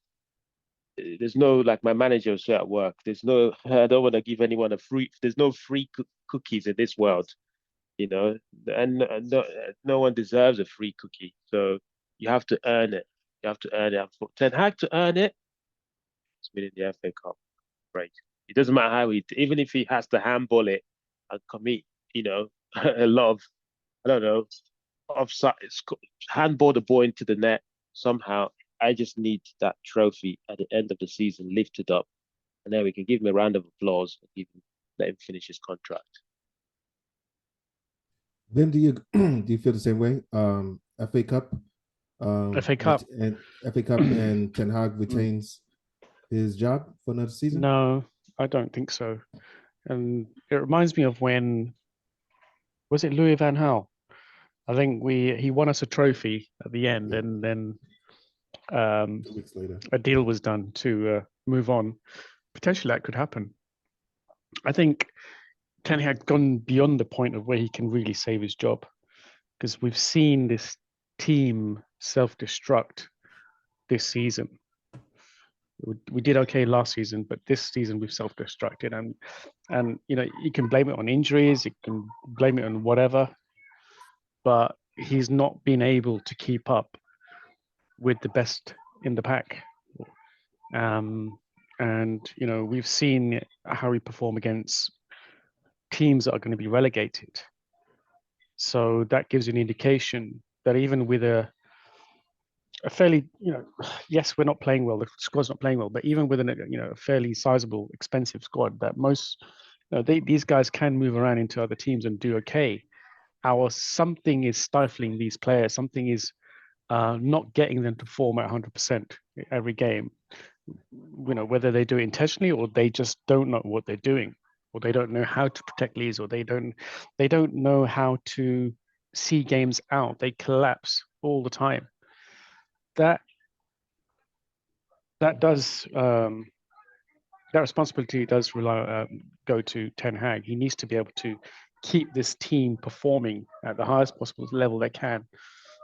There's no, like my manager will say at work, there's no, I don't want to give anyone a free, there's no free cookies in this world, you know, and no one deserves a free cookie. So you have to earn it. You have to earn it. For Ten Hag to earn it, it's winning the FA Cup. Right. It doesn't matter how even if he has to handball it and commit, you know, a lot of, I don't know, offside, handball the ball into the net somehow. I just need that trophy at the end of the season lifted up, and then we can give him a round of applause and let him finish his contract. Then do you feel the same way? FA Cup, FA Cup. and FA Cup, and Ten Hag retains his job for another season. No, I don't think so. And it reminds me of when, was it Louis van Gaal? I think he won us a trophy at the end, Yeah. and then 2 weeks later, a deal was done to move on. Potentially that could happen. I think Ten Hag gone beyond the point of where he can really save his job, because we've seen this team self-destruct this season. We did okay last season, but this season we've self-destructed, and you know, you can blame it on injuries, you can blame it on whatever, but he's not been able to keep up with the best in the pack. And you know, we've seen how he perform against teams that are going to be relegated. So that gives you an indication that even with a fairly, you know, yes, we're not playing well, the squad's not playing well, but even with a fairly sizable, expensive squad, that most, these guys can move around into other teams and do okay. Something is stifling these players. Something is not getting them to perform at 100% every game. You know, whether they do it intentionally or they just don't know what they're doing, or they don't know how to protect leads, or they don't know how to see games out. They collapse all the time. That does that responsibility does go to Ten Hag. He needs to be able to keep this team performing at the highest possible level they can,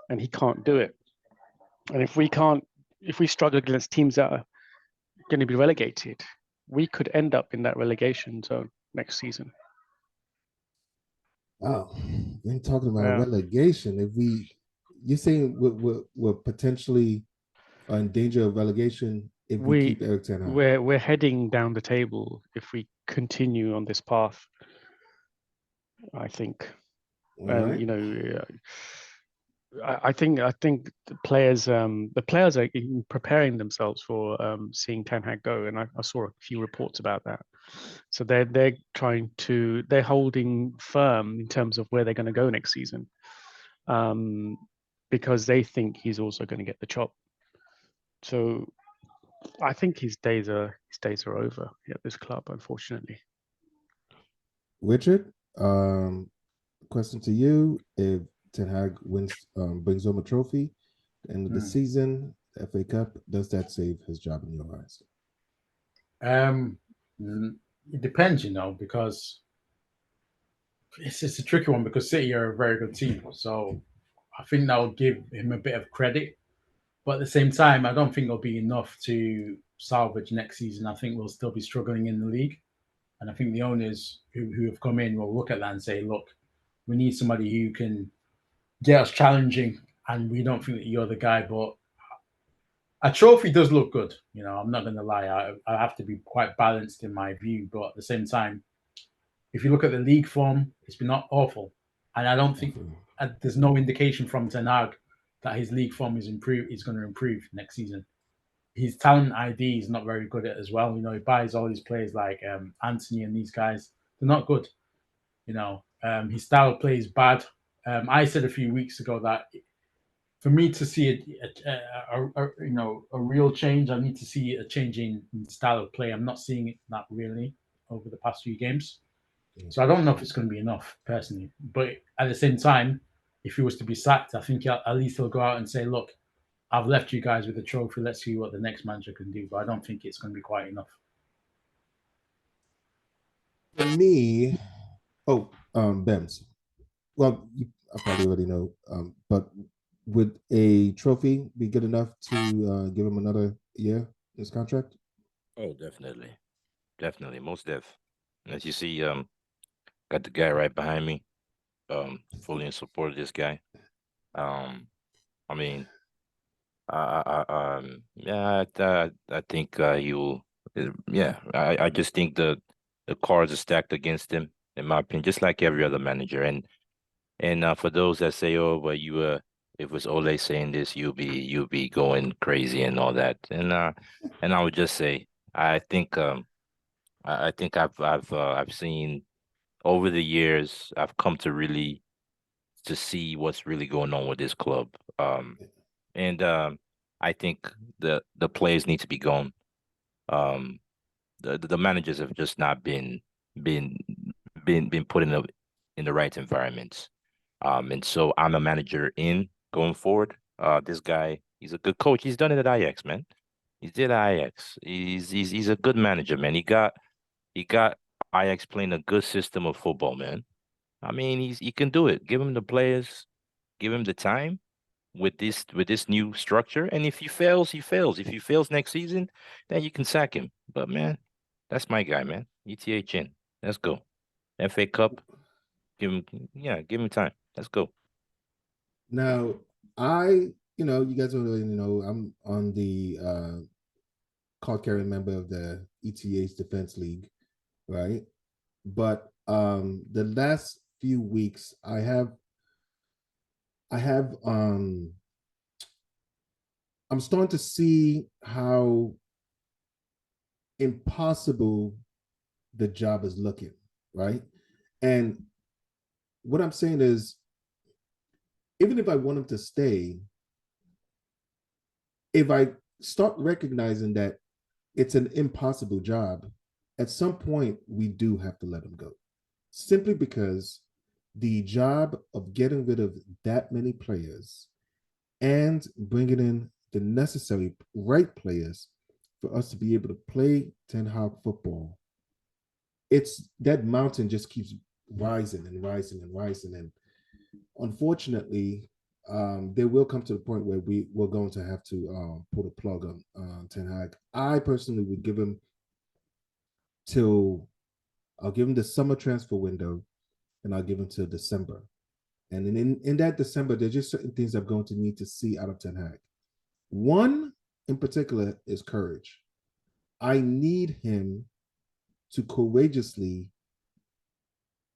and he can't do it. And if we struggle against teams that are going to be relegated, we could end up in that relegation zone next season. wow, we're talking about relegation. If you're saying we're potentially in danger of relegation if we keep Erik ten Hag. We're heading down the table if we continue on this path, I think. And right. you know, I think the players are preparing themselves for seeing Ten Hag go, and I saw a few reports about that. So they're holding firm in terms of where they're going to go next season, because they think he's also going to get the chop. So I think his days are over at this club, unfortunately. Richard, question to you: if Ten Hag brings home a trophy at the end of the season, the FA Cup, does that save his job in your eyes? It depends, because it's a tricky one, because City are a very good team. So I think that will give him a bit of credit. But at the same time, I don't think it'll be enough to salvage next season. I think we'll still be struggling in the league. And I think the owners who have come in will look at that and say, look, we need somebody who can get us challenging, and we don't think that you're the guy. But a trophy does look good. I'm not going to lie. I have to be quite balanced in my view. But at the same time, if you look at the league form, it's been not awful. And I don't think there's no indication from Ten Hag that his league form is going to improve next season. his talent ID is not very good at as well. You know, he buys all these players like Anthony and these guys. They're not good. You know, his style of play is bad. I said a few weeks ago that for me to see a real change, I need to see a change in style of play. I'm not seeing it that really over the past few games. So I don't know if it's going to be enough personally. But at the same time, if he was to be sacked, I think at least he'll go out and say, "Look, I've left you guys with a trophy. Let's see what the next manager can do." But I don't think it's going to be quite enough. For me, Bems. Well, I probably already know, but would a trophy be good enough to give him another year his contract? Oh, definitely, most def. As you see, got the guy right behind me, fully in support of this guy. I mean, yeah, I think he will. Yeah, I just think the cards are stacked against him, in my opinion, just like every other manager. And for those that say, "Oh, but if it was Ole saying this, you'll be going crazy and all that," and I would just say, I think I think I've seen over the years, I've come to really to see what's really going on with this club. And I think the players need to be gone. Um, the managers have just not been been put in the right environments. And so I'm a manager in going forward. This guy, he's a good coach. He's done it at Ajax, man. He did Ajax. He's a good manager, man. He got Ajax playing a good system of football, man. I mean, he can do it. Give him the players, give him the time with this new structure. And if he fails, he fails. If he fails next season, then you can sack him. But man, that's my guy, man. ETHN. Let's go. FA Cup. Give him time. Let's go. Now, you guys already know, I'm on the card carrying member of the ETH Defense League, right? But the last few weeks, I have I'm starting to see how impossible the job is looking, right? And what I'm saying is, even if I want him to stay, if I start recognizing that it's an impossible job, at some point we do have to let him go. Simply because the job of getting rid of that many players and bringing in the necessary right players for us to be able to play Ten Hag football, it's that mountain just keeps rising and rising and rising. And unfortunately, there will come to the point where we're going to have to pull the plug on Ten Hag. I personally would give him till I'll give him the summer transfer window, and I'll give him till December. And in that December, there's just certain things I'm going to need to see out of Ten Hag. One in particular is courage. I need him to courageously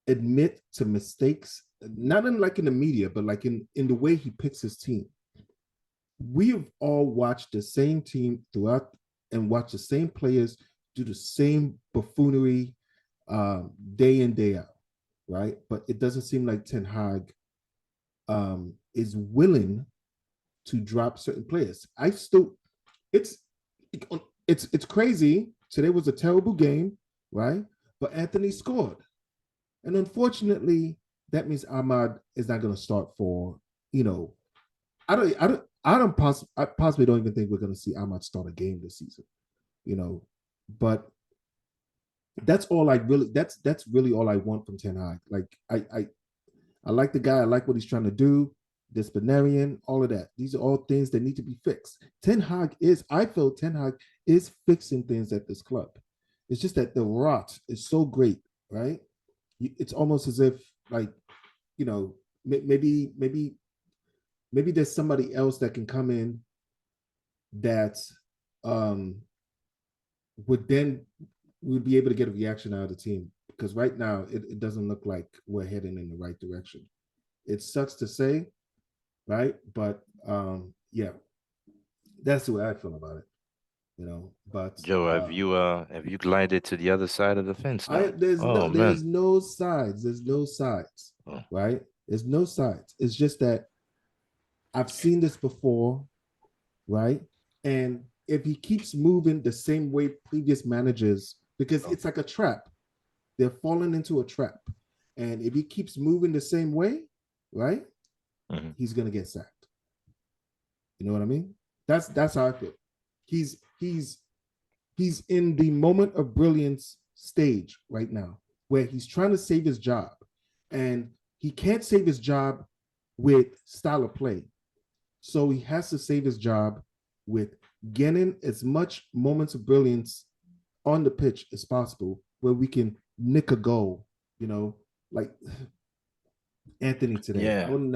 admit to mistakes, not in like in the media, but like in the way he picks his team. We have all watched the same team throughout and watched the same players do the same buffoonery day in, day out, right? But it doesn't seem like Ten Hag is willing to drop certain players. It's it's crazy. Today was a terrible game, right? But Anthony scored. And unfortunately, that means Ahmad is not going to start for, I possibly don't even think we're going to see Ahmad start a game this season, but that's all that's really all I want from Ten Hag. Like I like the guy. I like what he's trying to do. Disciplinarian, all of that. These are all things that need to be fixed. I feel Ten Hag is fixing things at this club. It's just that the rot is so great, right? It's almost as if like, maybe there's somebody else that can come in that um would be able to get a reaction out of the team, because right now it doesn't look like we're heading in the right direction. It sucks to say, right? But yeah, that's the way I feel about it. But Joe, have you glided to the other side of the fence now? Oh there's man. no sides. There's no sides, Oh. right? There's no sides. It's just that I've seen this before, right? And if he keeps moving the same way previous managers, because it's like a trap, they're falling into a trap. And if he keeps moving the same way, right, he's gonna get sacked. You know what I mean? That's how I feel. He's in the moment of brilliance stage right now, where he's trying to save his job, and he can't save his job with style of play. So he has to save his job with getting as much moments of brilliance on the pitch as possible, where we can nick a goal. Like Anthony today. I Yeah. wouldn't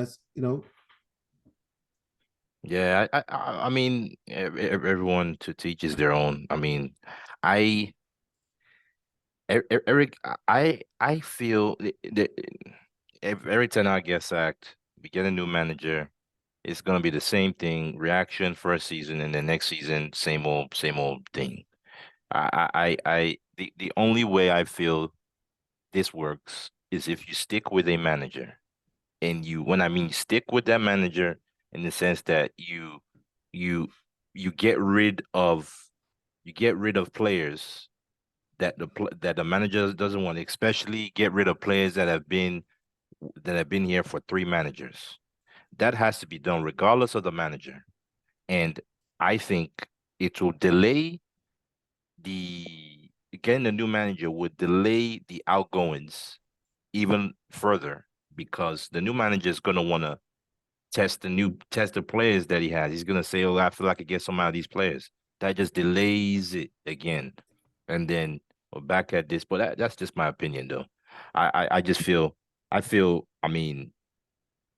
Yeah, I mean, everyone to teach is their own. I mean, I, Eric, I feel that every time I get sacked, we get a new manager, it's gonna be the same thing, reaction first season, and the next season, same old thing. The only way I feel this works is if you stick with a manager, and when I mean stick with that manager in the sense that you you get rid of players that the manager doesn't want, especially get rid of players that have been here for three managers. That has to be done regardless of the manager. And I think it will delay the getting a new manager would delay the outgoings even further because the new manager is going to want to test the players that he has. He's gonna say, "Oh, I feel like I get some out of these players." That just delays it again, and then we're back at this. But that's just my opinion, though. I just feel I feel. I mean,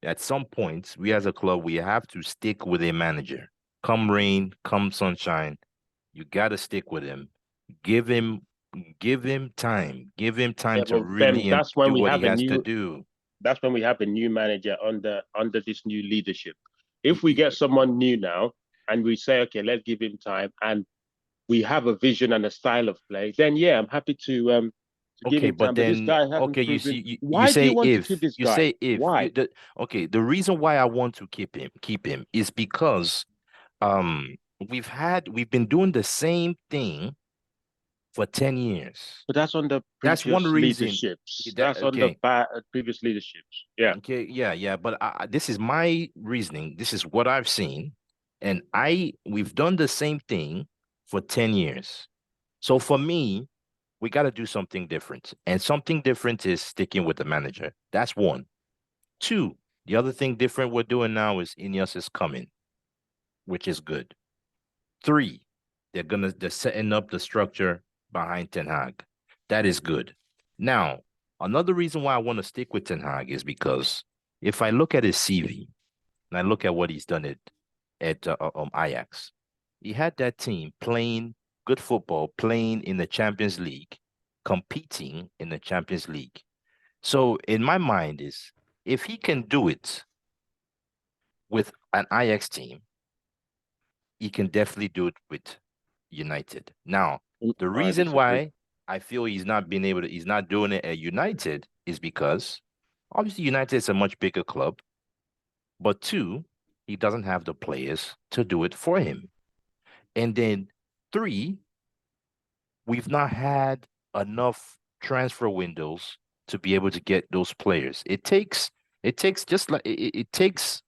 at some points, we as a club we have to stick with a manager. Come rain, come sunshine, you got to stick with him. Give him give him time. Give him time Yeah, to but Ben, really do what he has to do. that's when we have a new manager under this new leadership. If we get someone new now and we say, okay, let's give him time, and we have a vision and a style of play, then yeah, I'm happy to give Okay, him but time. But this then guy hasn't okay, proven. you Why do you say want to keep if this you guy? say if Why? okay, the reason why I want to keep him is because we've been doing the same thing for 10 years. But that's under That's one previous reason leaderships. that That's under okay. previous leaderships. Yeah. Okay, yeah, but this is my reasoning. This is what I've seen, and we've done the same thing for 10 years. So for me, we got to do something different, and something different is sticking with the manager. That's one. Two, the other thing different we're doing now is Ineos is coming, which is good. Three, they're setting up the structure behind Ten Hag. That is good. Now, another reason why I want to stick with Ten Hag is because if I look at his CV and I look at what he's done at Ajax, he had that team playing good football, playing in the Champions League, competing in the Champions League. So in my mind is if he can do it with an Ajax team, he can definitely do it with United. Now, the I reason disagree. why I feel he's not doing it at United is because obviously United is a much bigger club, but two, he doesn't have the players to do it for him. And then three, we've not had enough transfer windows to be able to get those players. It takes just like it takes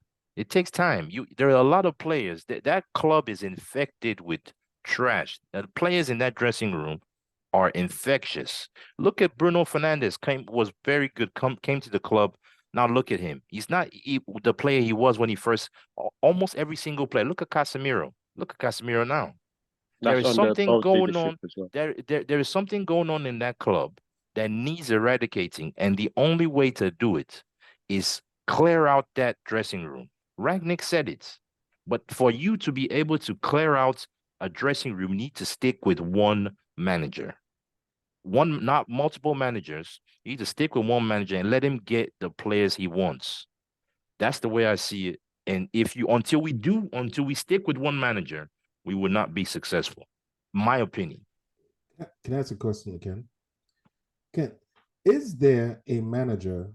time. There are a lot of players that club is infected with trash. The players in that dressing room are infectious. Look at Bruno Fernandes was very good came to the club. Now look at him. He's not the player he was when he first almost every single player. Look at Casemiro. Look at Casemiro now. There That's is under something both going leadership on. as well. There is something going on in that club that needs eradicating, and the only way to do it is clear out that dressing room. Ragnick said it, but for you to be able to clear out a dressing room, you need to stick with one manager, one not multiple managers. You need to stick with one manager and let him get the players he wants. That's the way I see it. And if you until we stick with one manager, we will not be successful. My opinion. Can I ask a question, Ken? Ken, is there a manager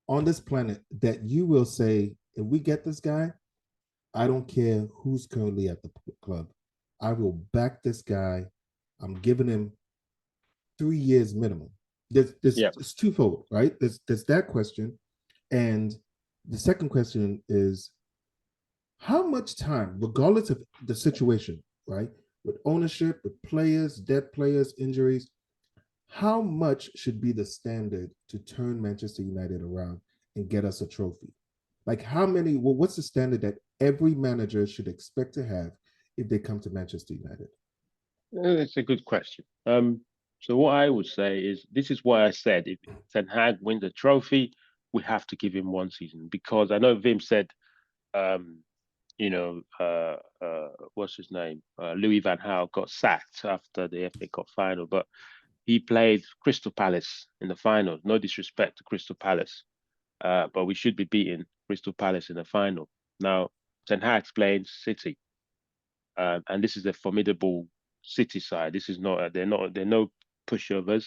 on this planet that you will say, if we get this guy, I don't care who's currently at the club, I will back this guy. I'm giving him 3 years minimum. Yeah. It's twofold, right? There's that question, and the second question is how much time, regardless of the situation, right, with ownership, with players, dead players, injuries, how much should be the standard to turn Manchester United around and get us a trophy? Like how many? Well, what's the standard that every manager should expect to have if they come to Manchester United? It's a good question. So what I would say is this is why I said if Ten Hag wins the trophy, we have to give him 1 season because I know Vim said, um, what's his name? Louis Van Gaal got sacked after the FA Cup final, but he played Crystal Palace in the final. No disrespect to Crystal Palace, but we should be beating Crystal Palace in the final. Now, Ten Hag's playing City, and this is a formidable City side. This is not they're no pushovers.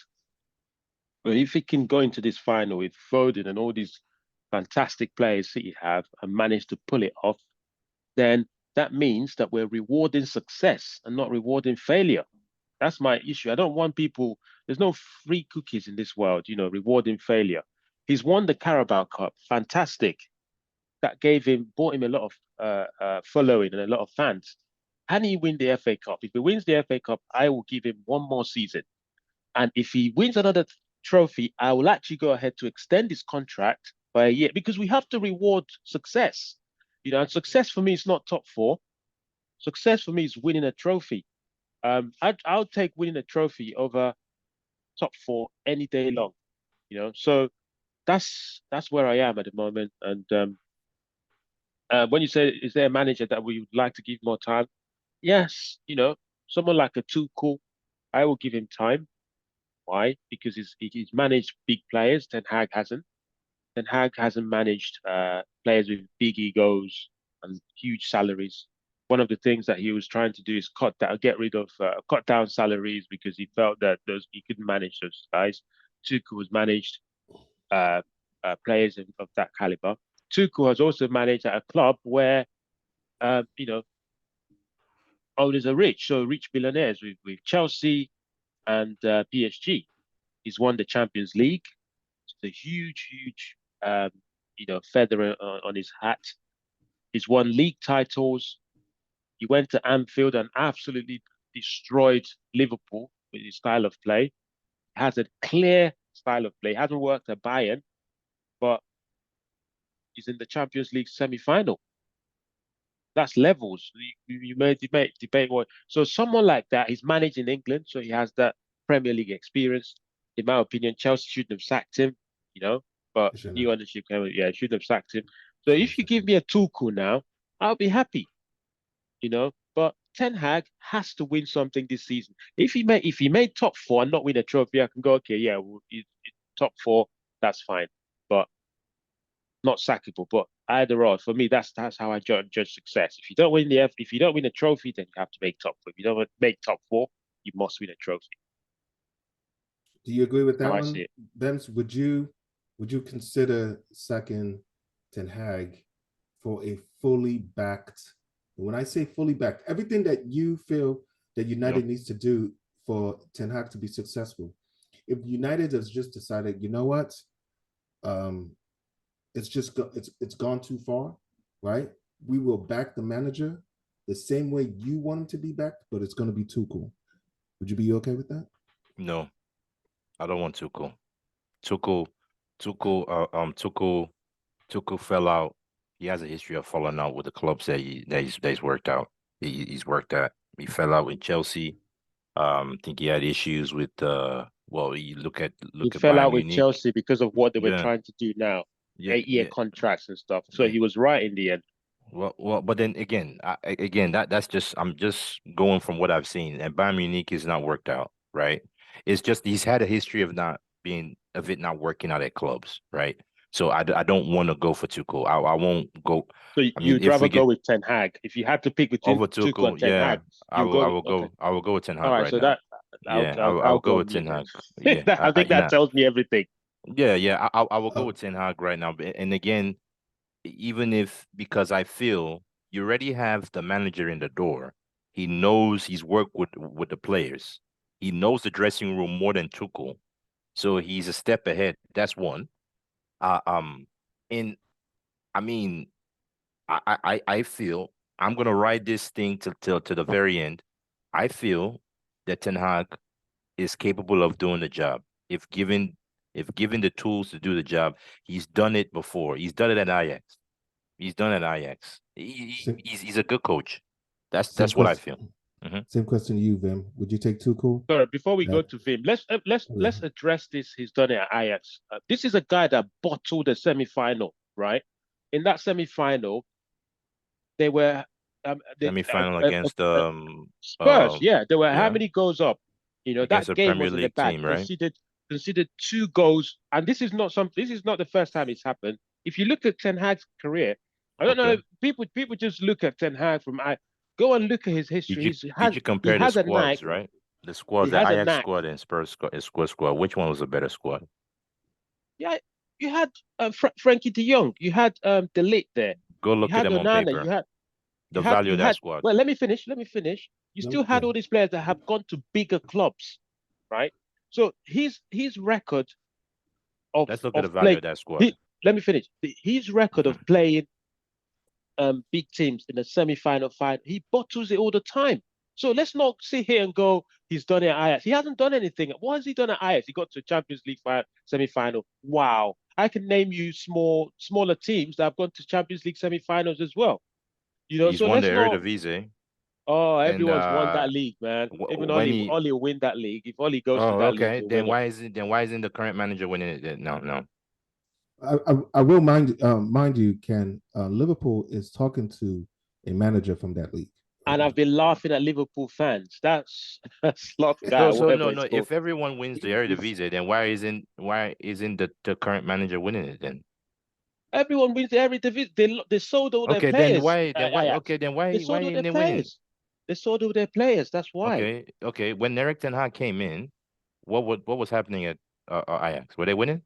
But if he can go into this final with Foden and all these fantastic players City have and manage to pull it off, then that means that we're rewarding success and not rewarding failure. That's my issue. I don't want people, there's no free cookies in this world, rewarding failure. He's won the Carabao Cup, fantastic. That bought him a lot of following and a lot of fans. Can he win the FA Cup? If he wins the FA Cup, I will give him one more season. And if he wins another trophy, I will actually go ahead to extend his contract by a year because we have to reward success. And success for me is not top four. Success for me is winning a trophy. I'll take winning a trophy over top four any day long. So that's where I am at the moment. And when you say, is there a manager that we would like to give more time? Yes, someone like a Tuchel, I will give him time. Why? Because he's managed big players. Ten Hag hasn't. Ten Hag hasn't managed players with big egos and huge salaries. One of the things that he was trying to do is cut down salaries because he felt that he couldn't manage those guys. Tuchel has managed players of that caliber. Tuchel has also managed at a club where uh, you know owners are rich, so rich billionaires with Chelsea and PSG. He's won the Champions League. It's a huge, huge, feather on his hat. He's won league titles. He went to Anfield and absolutely destroyed Liverpool with his style of play. He has a clear style of play. He hasn't worked at Bayern, but he's in the Champions League semi-final. That's levels. You may debate what. So someone like that, he's managed in England, so he has that Premier League experience. In my opinion, Chelsea shouldn't have sacked him, but new ownership came, yeah, shouldn't have sacked him. So if you give me a Tuchel now, I'll be happy, But Ten Hag has to win something this season. If he made top four and not win a trophy, I can go, okay, yeah, well, top four, that's fine. But not sackable, but either or. For me, that's how I judge success. If you don't win a trophy, then you have to make top four. If you don't make top four, you must win a trophy. Do you agree with that How I one, see it. Bems? Would you consider second Ten Hag for a fully backed? When I say fully backed, everything that you feel that United needs to do for Ten Hag to be successful. If United has just decided, you know what, um, it's gone too far, right? We will back the manager the same way you want him to be backed, but it's going to be Tuchel. Would you be okay with that? No, I don't want Tuchel. Tuchel, Tuchel fell out. He has a history of falling out with the clubs that he's worked out. He's worked at. He fell out with Chelsea. I think he had issues with well, you He look at fell Bayern out with Munich. Chelsea because of what they were Yeah, trying to do now, yeah, 8-year yeah, contracts and stuff. So yeah. he was right in the end. Well, but then again, that's just I'm just going from what I've seen, and Bayern Munich is not worked out, right? It's just he's had a history of it not working out at clubs, right? So I don't want to go for Tuchel. I won't go. So I mean, you'd if rather we go get with Ten Hag. If you had to pick between over Tuchel and Tuchel, Ten yeah, Hag, you go. Okay. I will go with Ten All Hag right. right So now. that Yeah, I'll I'll go go on with mute Ten then. Hag. Yeah, I think that nah, tells me everything. yeah. I will go Uh, with Ten Hag right now. And again, even if because I feel you already have the manager in the door. He knows he's worked with the players. He knows the dressing room more than Tuchel. So he's a step ahead. That's one. Uh, um, and I mean, I feel I'm gonna ride this thing till to the very end. I feel that Ten Hag is capable of doing the job if given the tools to do the job. He's done it before. He's done it at Ajax. He's done it at Ajax. same, He's a good coach. same That's what I feel. question. Hmm. Same question to you, Vim. Would you take Tuchel? Sorry, before we go That to Vim, let's yeah. address this. He's done it at Ajax. This is a guy that bottled the semi-final, right? In that semi-final, they were Semi-final against Spurs. Yeah, they were how yeah, many goals up? You know against that a game Premier was in the League bag. team, right? Conceded 2 goals, and this is not some. This is not the first time it's happened. If you look at Ten Hag's career, I don't know. Okay. People just look at Ten Hag from I. Go and look at his history. Did you He compare the has a knack. squads, right? The He squads, the has a Ajax knack. squad and squad. Which one was a better squad? Yeah, you had Frankie De Jong, you had De Ligt there, Go you look at had them on Onana, paper. you The had value you of that had. squad. Well, let me finish. Let me finish. You No, still had yeah. all these players that have gone to bigger clubs, right? So his record Let's look at of the value play. of that squad. He, let me finish. His record of Mhm. playing big teams in the semi-final final, he bottles it all the time. So let's not sit here and go, he's done it at Ajax. He hasn't done anything. What has he done at Ajax? He got to Champions League semi-final. Wow. I can name you smaller teams that have gone to Champions League semi-finals as well. You know, He's so won the let's not. Eredivisie, Oh, and everyone's won that league, man. Even when Ollie will win that league. If Ollie goes to oh, that league, okay, he'll then win it. why isn't the current manager winning it? Then? No, no. I will mind you, Ken. Liverpool is talking to a manager from that league right And now. I've been laughing at Liverpool fans. That's Slot So guy, no, whatever no. it's called. If everyone wins the He's- Eredivisie, then why isn't the current manager winning it then? Everyone wins every division. They sold all their Okay, players then at why Ajax. okay then They why sold all ain't their they winning? players. They sold all their players. That's why. Okay. When Eric Ten Hag came in, what was happening at Ajax? Were they winning?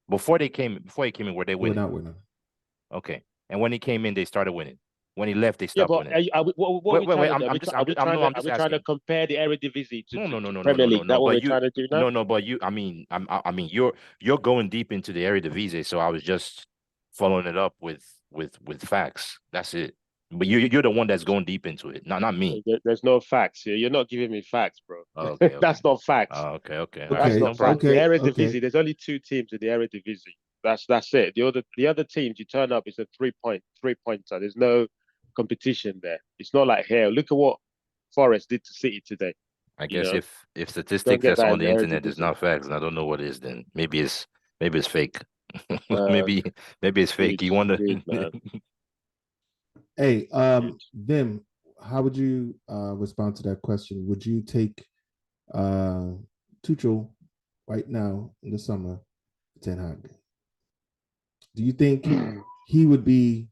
Before he came in, were they They were winning? not winning. Okay. And when he came in, they started winning. When he left, they Yeah, stopped but winning. what are we trying Wait. to do? I'm Are just we trying to asking. compare the Eredivisie No, no, no, to no, no, Premier no, no, League? no. That what But we're trying to do now? no, but you. I mean, you're going deep into the Eredivisie, so I was just following it up with facts. That's it. But you're the one that's going deep into it, not me. There's no facts here. You're not giving me facts, bro. Oh, okay. That's not facts. Okay. All right, That's Okay, no not facts. problem. The okay. Eredivisie, there's only 2 teams in the Eredivisie. That's it. The other teams, you turn up, it's a 3-pointer. There's no competition there. It's not like here. Look at what Forest did to City today. I You guess know, if don't statistics get that's that on in the the internet is Eredivisie. not facts, and I don't know what is, then maybe it's fake. Uh, maybe maybe it's fake. You want good to? man, Hey, good. Vim, how would you respond to that question? Would you take Tuchel right now in the summer, Ten Hag? Do you think he would be?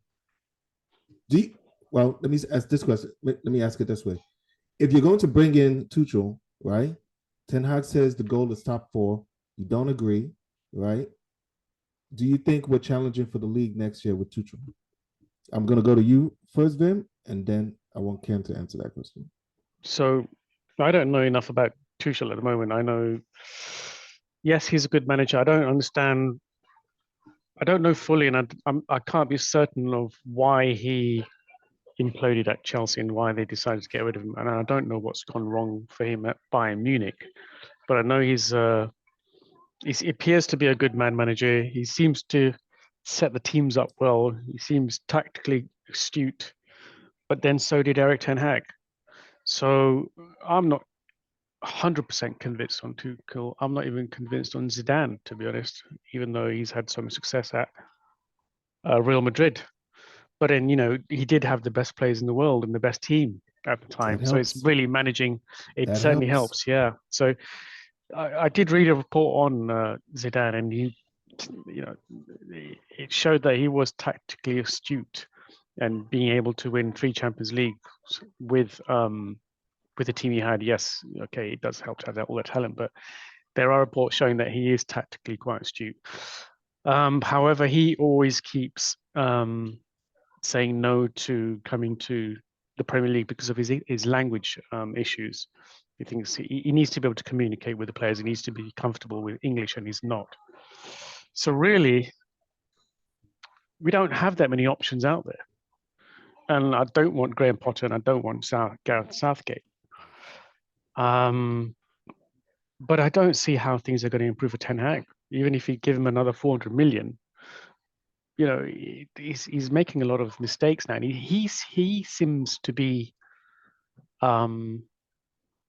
Do you, well, let me ask this question. Let me ask it this way: if you're going to bring in Tuchel, right? Ten Hag says the goal is top four. You don't agree, right? Do you think we're challenging for the league next year with Tuchel? I'm gonna go to you first, Vim, and then I want Ken to answer that question. So I don't know enough about Tuchel at the moment. I know, yes, he's a good manager. I don't understand. I don't know fully, and I can't be certain of why he imploded at Chelsea and why they decided to get rid of him. And I don't know what's gone wrong for him at Bayern Munich, but I know he appears to be a good man manager. He seems to set the teams up well. He seems tactically astute, but then so did Eric Ten Hag. So I'm not 100% convinced on Tuchel. I'm not even convinced on Zidane, to be honest, even though he's had so much success at Real Madrid. But then, he did have the best players in the world and the best team at the That time. So it's helps. really managing. It That certainly helps. helps. Yeah. So I did read a report on Zidane, and you know, it showed that he was tactically astute and being able to win 3 Champions Leagues with the team he had. Yes, okay, it does help to have all that talent, but there are reports showing that he is tactically quite astute. However, he always keeps saying no to coming to the Premier League because of his language issues. He thinks he needs to be able to communicate with the players. He needs to be comfortable with English, and he's not. So really, we don't have that many options out there. And I don't want Graham Potter, and I don't want Gareth Southgate. But I don't see how things are going to improve for Ten Hag. Even if you give him another 400 million, you know, he's making a lot of mistakes now. And he seems to be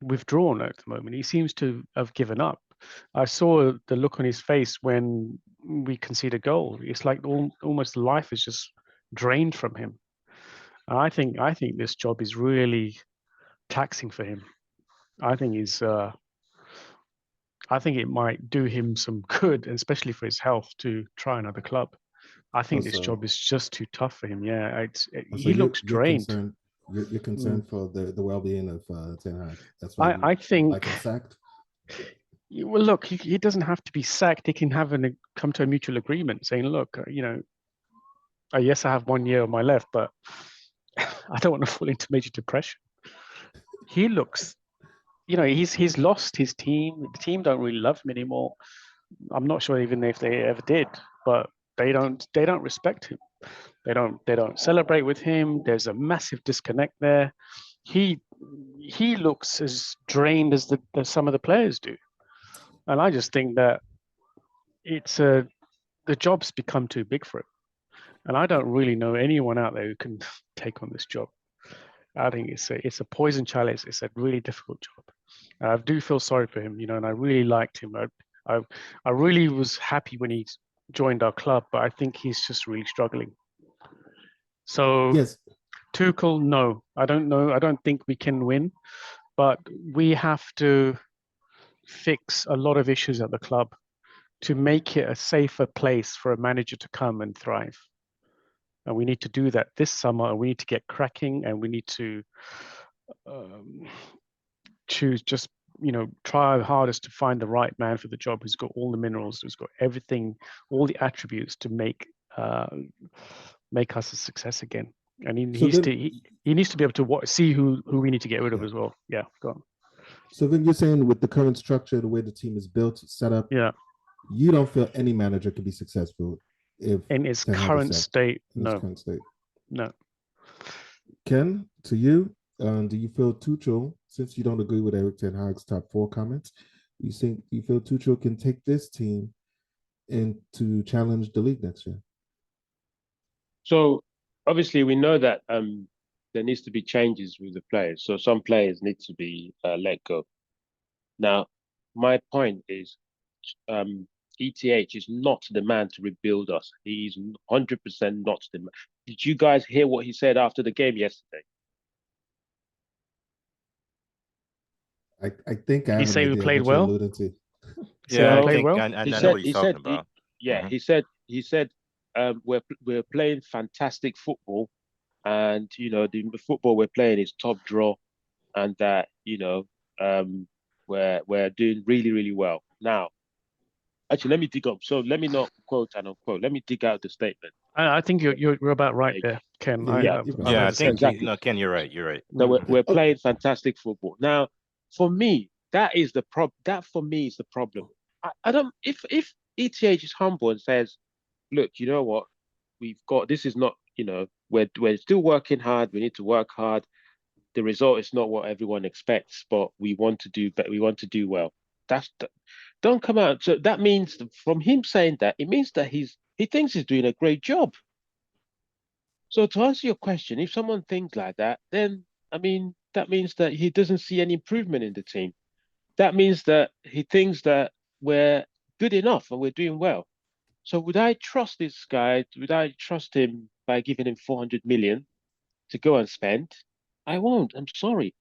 withdrawn at the moment. He seems to have given up. I saw the look on his face when we conceded a goal. It's like almost life is just drained from him. I think this job is really taxing for him. I think it might do him some good, especially for his health, to try another club. I think this job is just too tough for him. Yeah, he looks drained. You're concerned for the well-being of Ten Hag. That's why I think like him sacked. Well, look, he doesn't have to be sacked. He can come to a mutual agreement saying, look, yes, I have 1 year on my left, but I don't want to fall into major depression. He looks, he's lost his team. The team don't really love him anymore. I'm not sure even if they ever did, but they don't respect him. They don't celebrate with him. There's a massive disconnect there. He looks as drained as some of the players do. And I just think that the job's become too big for him. And I don't really know anyone out there who can take on this job. I think it's a poison chalice. It's a really difficult job. I do feel sorry for him, and I really liked him. I really was happy when he joined our club, but I think he's just really struggling. So yes, Tuchel, no, I don't know. I don't think we can win, but we have to fix a lot of issues at the club to make it a safer place for a manager to come and thrive. And we need to do that this summer. We need to get cracking, and we need to choose try our hardest to find the right man for the job who's got all the minerals, who's got everything, all the attributes to make us a success again. And he needs to be able to see who we need to get rid of as well. Yeah, go on. So then you're saying with the current structure, the way the team is built, set up, you don't feel any manager could be successful if in its current state. No. No. Ken, to you, do you feel Tuchel, since you don't agree with Eric Ten Hag's top 4 comments, you feel Tuchel can take this team and to challenge the league next year? So obviously we know that there needs to be changes with the players. So some players need to be let go. Now, my point is, ETH is not the man to rebuild us. He's 100% not the man. Did you guys hear what he said after the game yesterday? I think I he say we played well. Yeah, I think I know what he's talking about. He said we're playing fantastic football, and the football we're playing is top draw, and that we're doing really, really well. Now, actually, let me dig up. So let me not quote and unquote. Let me dig out the statement. I think you're about right there, Ken. I think exactly. Ken, you're right. You're right. So we're playing fantastic football. Now, for me, that is the problem. That for me is the problem. I don't. If ETH is humble and says, "Look, you know what? We've got this. Is not. We're still working hard. We need to work hard. The result is not what everyone expects, but we want to do. But we want to do well. Don't come out. So that means from him saying that, it means that he thinks he's doing a great job. So to answer your question, if someone thinks like that, then that means that he doesn't see any improvement in the team. That means that he thinks that we're good enough and we're doing well. So would I trust this guy? Would I trust him by giving him 400 million to go and spend? I won't. I'm sorry.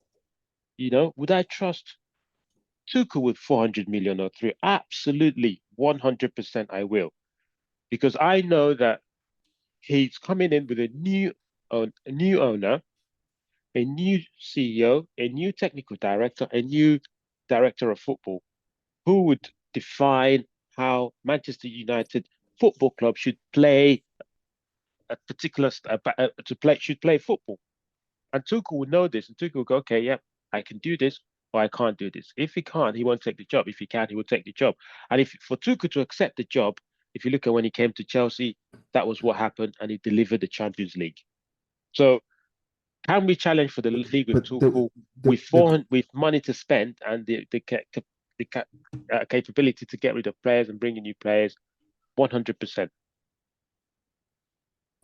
Would I trust Tuchel with 400 million or 3? Absolutely, 100% I will. because I know that he's coming in with a new owner, a new CEO, a new technical director, a new director of football, who would define how Manchester United Football Club should play a particular should play football. And Tuchel would know this, and Tuchel would go, okay, yeah, I can do this, or I can't do this. If he can't, he won't take the job. If he can, he will take the job. And if for Tuchel to accept the job, if you look at when he came to Chelsea, that was what happened, and he delivered the Champions League. So can we challenge for the league with Tuchel with money to spend and the capability to get rid of players and bring in new players? 100%.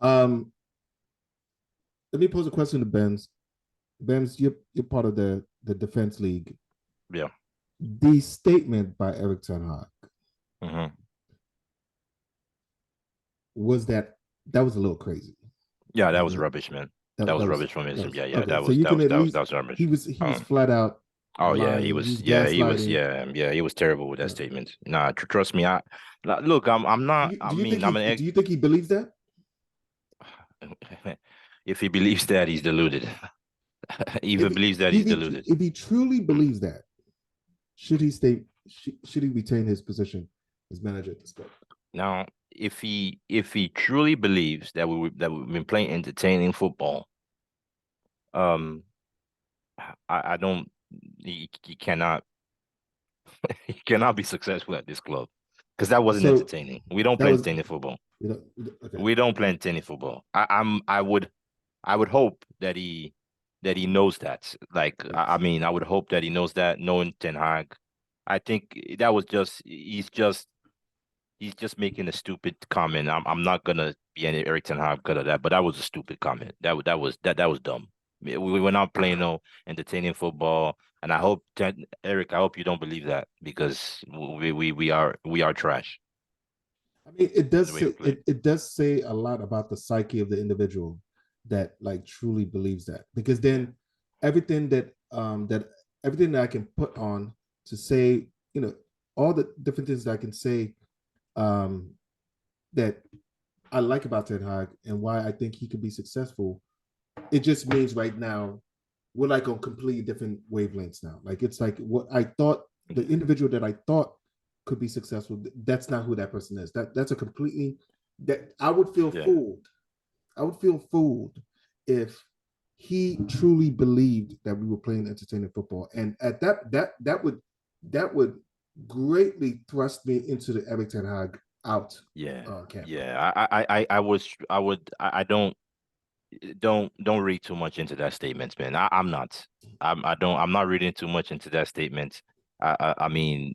Let me pose a question to Benz. Benz, you're part of the defense league. Yeah. The statement by Erik ten Hag was that was a little crazy. Yeah, that was rubbish, man. That was rubbish from him. Yeah, okay. that was rubbish. He was flat out. Oh yeah, lying. he was terrible with that statement. Nah, trust me. Look, I'm not. Do you think he believes that? If he believes that, he's deluded. If he believes that, he's deluded. If he truly believes that, should he retain his position as manager at this club? Now, if he truly believes that we've been playing entertaining football, I don't. He cannot. He cannot be successful at this club because that wasn't entertaining. We don't play entertaining football. Okay. We don't play entertaining football. I would hope that he knows that. Like, I mean, I would hope that he knows that, knowing Ten Hag. I think that was he's just making a stupid comment. I'm not gonna be any Erik ten Hag because of that, but that was a stupid comment. That was dumb. We were not playing no entertaining football, and I hope Eric, I hope you don't believe that because we are trash. I mean, it does say a lot about the psyche of the individual that like truly believes that, because then everything that I can put on to say, all the different things that I can say that I like about Ten Hag and why I think he could be successful, it just means right now we're like on completely different wavelengths now. Like it's like what I thought, the individual that I thought could be successful, that's not who that person is. That's a completely, that I would feel fooled. I would feel fooled if he truly believed that we were playing entertaining football, and at that would greatly thrust me into the Erik ten Hag out. Camp. Don't read too much into that statement, man. I'm not reading too much into that statement. I mean,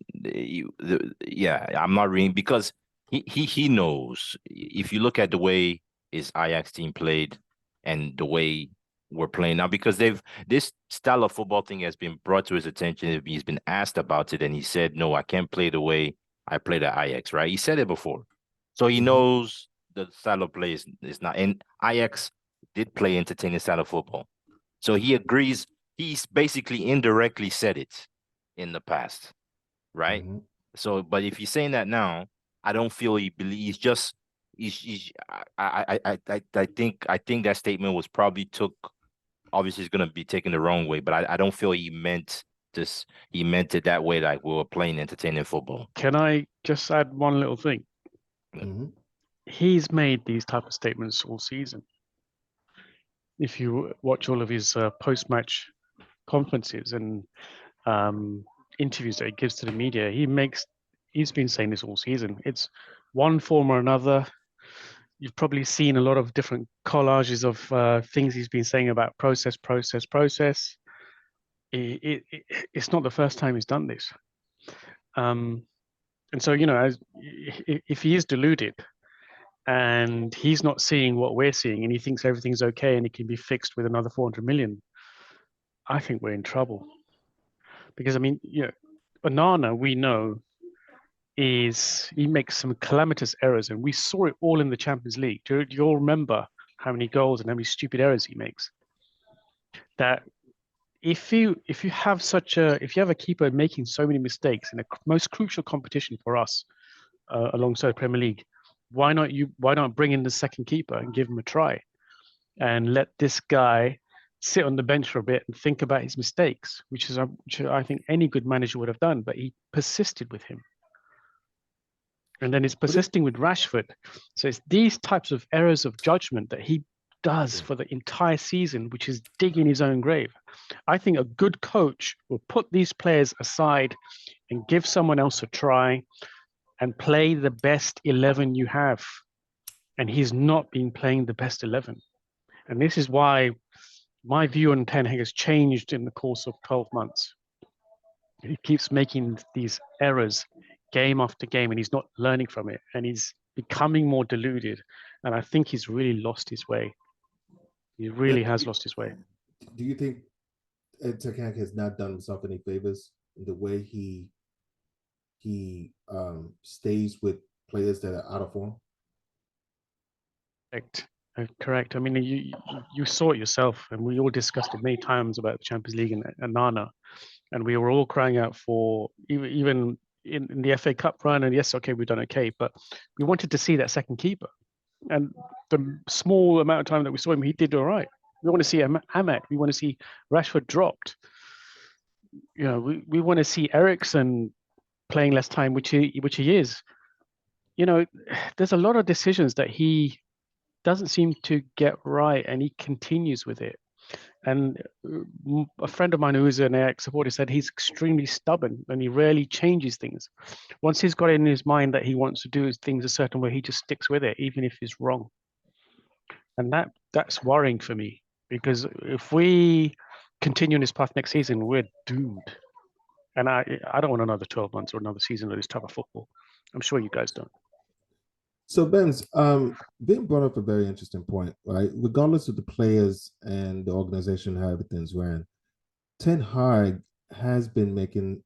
I'm not reading because he knows. If you look at the way his Ajax team played and the way we're playing now, because this style of football thing has been brought to his attention. He's been asked about it, and he said, "No, I can't play the way I played at Ajax." Right? He said it before, so he knows the style of play is not. And Ajax did play entertaining style of football, so he agrees. He's basically indirectly said it in the past, right? So, but if he's saying that now, I don't feel he believes. I think that statement was probably obviously it's gonna be taken the wrong way, but I don't feel he meant this. He meant it that way, like we were playing entertaining football. Can I just add one little thing? He's made these type of statements all season. If you watch all of his post-match conferences and interviews that he gives to the media, he's been saying this all season. It's one form or another. You've probably seen a lot of different collages of things he's been saying about process. It's not the first time he's done this. And so, if he is deluded and he's not seeing what we're seeing and he thinks everything's okay and it can be fixed with another 400 million, I think we're in trouble. Because, I mean, Onana, we know, he makes some calamitous errors, and we saw it all in the Champions League. Do you all remember how many goals and how many stupid errors he makes? That if you have a keeper making so many mistakes in the most crucial competition for us alongside Premier League, why not bring in the second keeper and give him a try and let this guy sit on the bench for a bit and think about his mistakes, which I think any good manager would have done, but he persisted with him. And then he's persisting with Rashford. So it's these types of errors of judgment that he does for the entire season, which is digging his own grave. I think a good coach will put these players aside and give someone else a try and play the best 11 you have. And he's not been playing the best 11. And this is why my view on Ten Hag has changed in the course of 12 months. He keeps making these errors game after game, and he's not learning from it, and he's becoming more deluded. And I think he's really lost his way. He really has lost his way. Do you think Ten Hag has not done himself any favors in the way he stays with players that are out of form? Correct. Correct. I mean, you saw it yourself, and we all discussed it many times about the Champions League and Nana, and we were all crying out for even in the FA Cup run. And yes, okay, we've done okay, but we wanted to see that second keeper. And the small amount of time that we saw him, he did all right. We want to see Ahmed. We want to see Rashford dropped. You know, we want to see Eriksen playing less time, which he is. You know, there's a lot of decisions that he doesn't seem to get right, and he continues with it. And a friend of mine who is an Ajax supporter said he's extremely stubborn and he rarely changes things. Once he's got it in his mind that he wants to do things a certain way, he just sticks with it, even if it's wrong. And that's worrying for me, because if we continue in this path next season, we're doomed. And I don't want another 12 months or another season of this type of football. I'm sure you guys don't. So Ben's Ben brought up a very interesting point, right? Regardless of the players and the organization, how everything's ran, Ten Hag has been making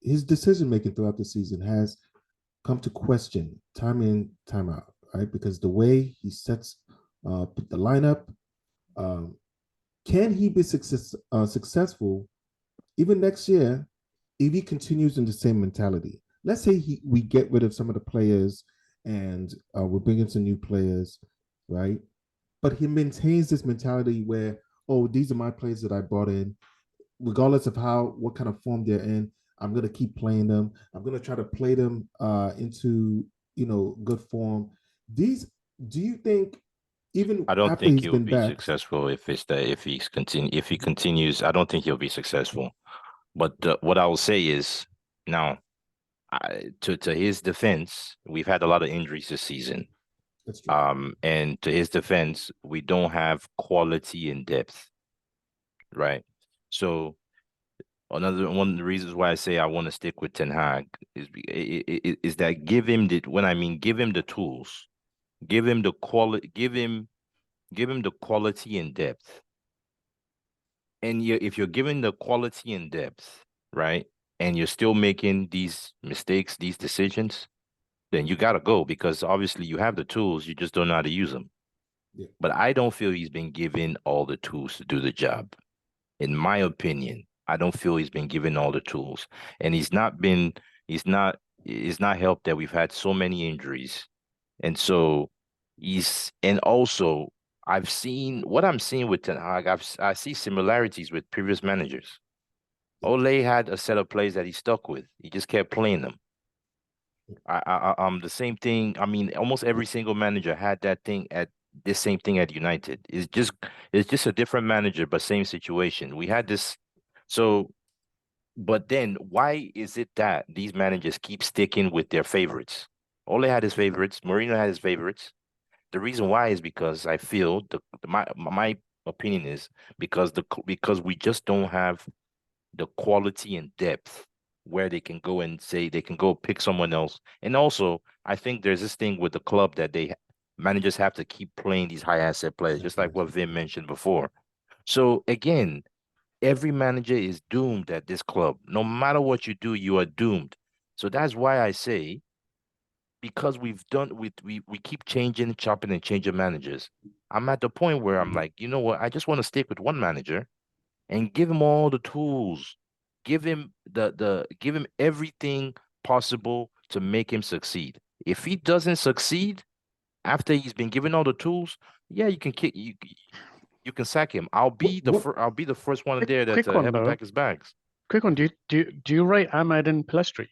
his decision making throughout the season has come to question time in, time out, right? Because the way he sets the lineup, um, can he be successful even next year if he continues in the same mentality? Let's say we get rid of some of the players and we're bringing some new players, right? But he maintains this mentality where, oh, these are my players that I brought in, regardless of what kind of form they're in. I'm gonna keep playing them. I'm gonna try to play them into good form. Do you think even I don't after think he's he'll been be back? successful if he continues. I don't think he'll be successful. But what I will say is now, to his defense, we've had a lot of injuries this season. That's true. And to his defense, we don't have quality and depth, right? So another one of the reasons why I say I want to stick with Ten Hag is that give him the tools, give him the quality, give him the quality and depth. And if you're giving the quality and depth, right, and you're still making these mistakes, these decisions, then you gotta go, because obviously you have the tools, you just don't know how to use them. Yeah. But I don't feel he's been given all the tools to do the job. In my opinion, I don't feel he's been given all the tools. And it's not helped that we've had so many injuries. And so and also what I'm seeing with Ten Hag, I see similarities with previous managers. Ole had a set of plays that he stuck with. He just kept playing them. The same thing. I mean, almost every single manager had this same thing at United. It's just a different manager, but same situation. We had this. So, but then why is it that these managers keep sticking with their favorites? Ole had his favorites. Mourinho had his favorites. The reason why is because I feel my opinion is because we just don't have the quality and depth where they can go and say they can go pick someone else. And also, I think there's this thing with the club that managers have to keep playing these high asset players, just like what Vim mentioned before. So again, every manager is doomed at this club. No matter what you do, you are doomed. So that's why I say, because we keep changing, chopping and changing managers. I'm at the point where I'm like, you know what? I just want to stick with one manager and give him all the tools. Give him give him everything possible to make him succeed. If he doesn't succeed after he's been given all the tools, yeah, you can kick you can sack him. I'll be the first one there that Quick one help him though. pack his bags. Quick one. Do you rate Ahmad and Pelestri?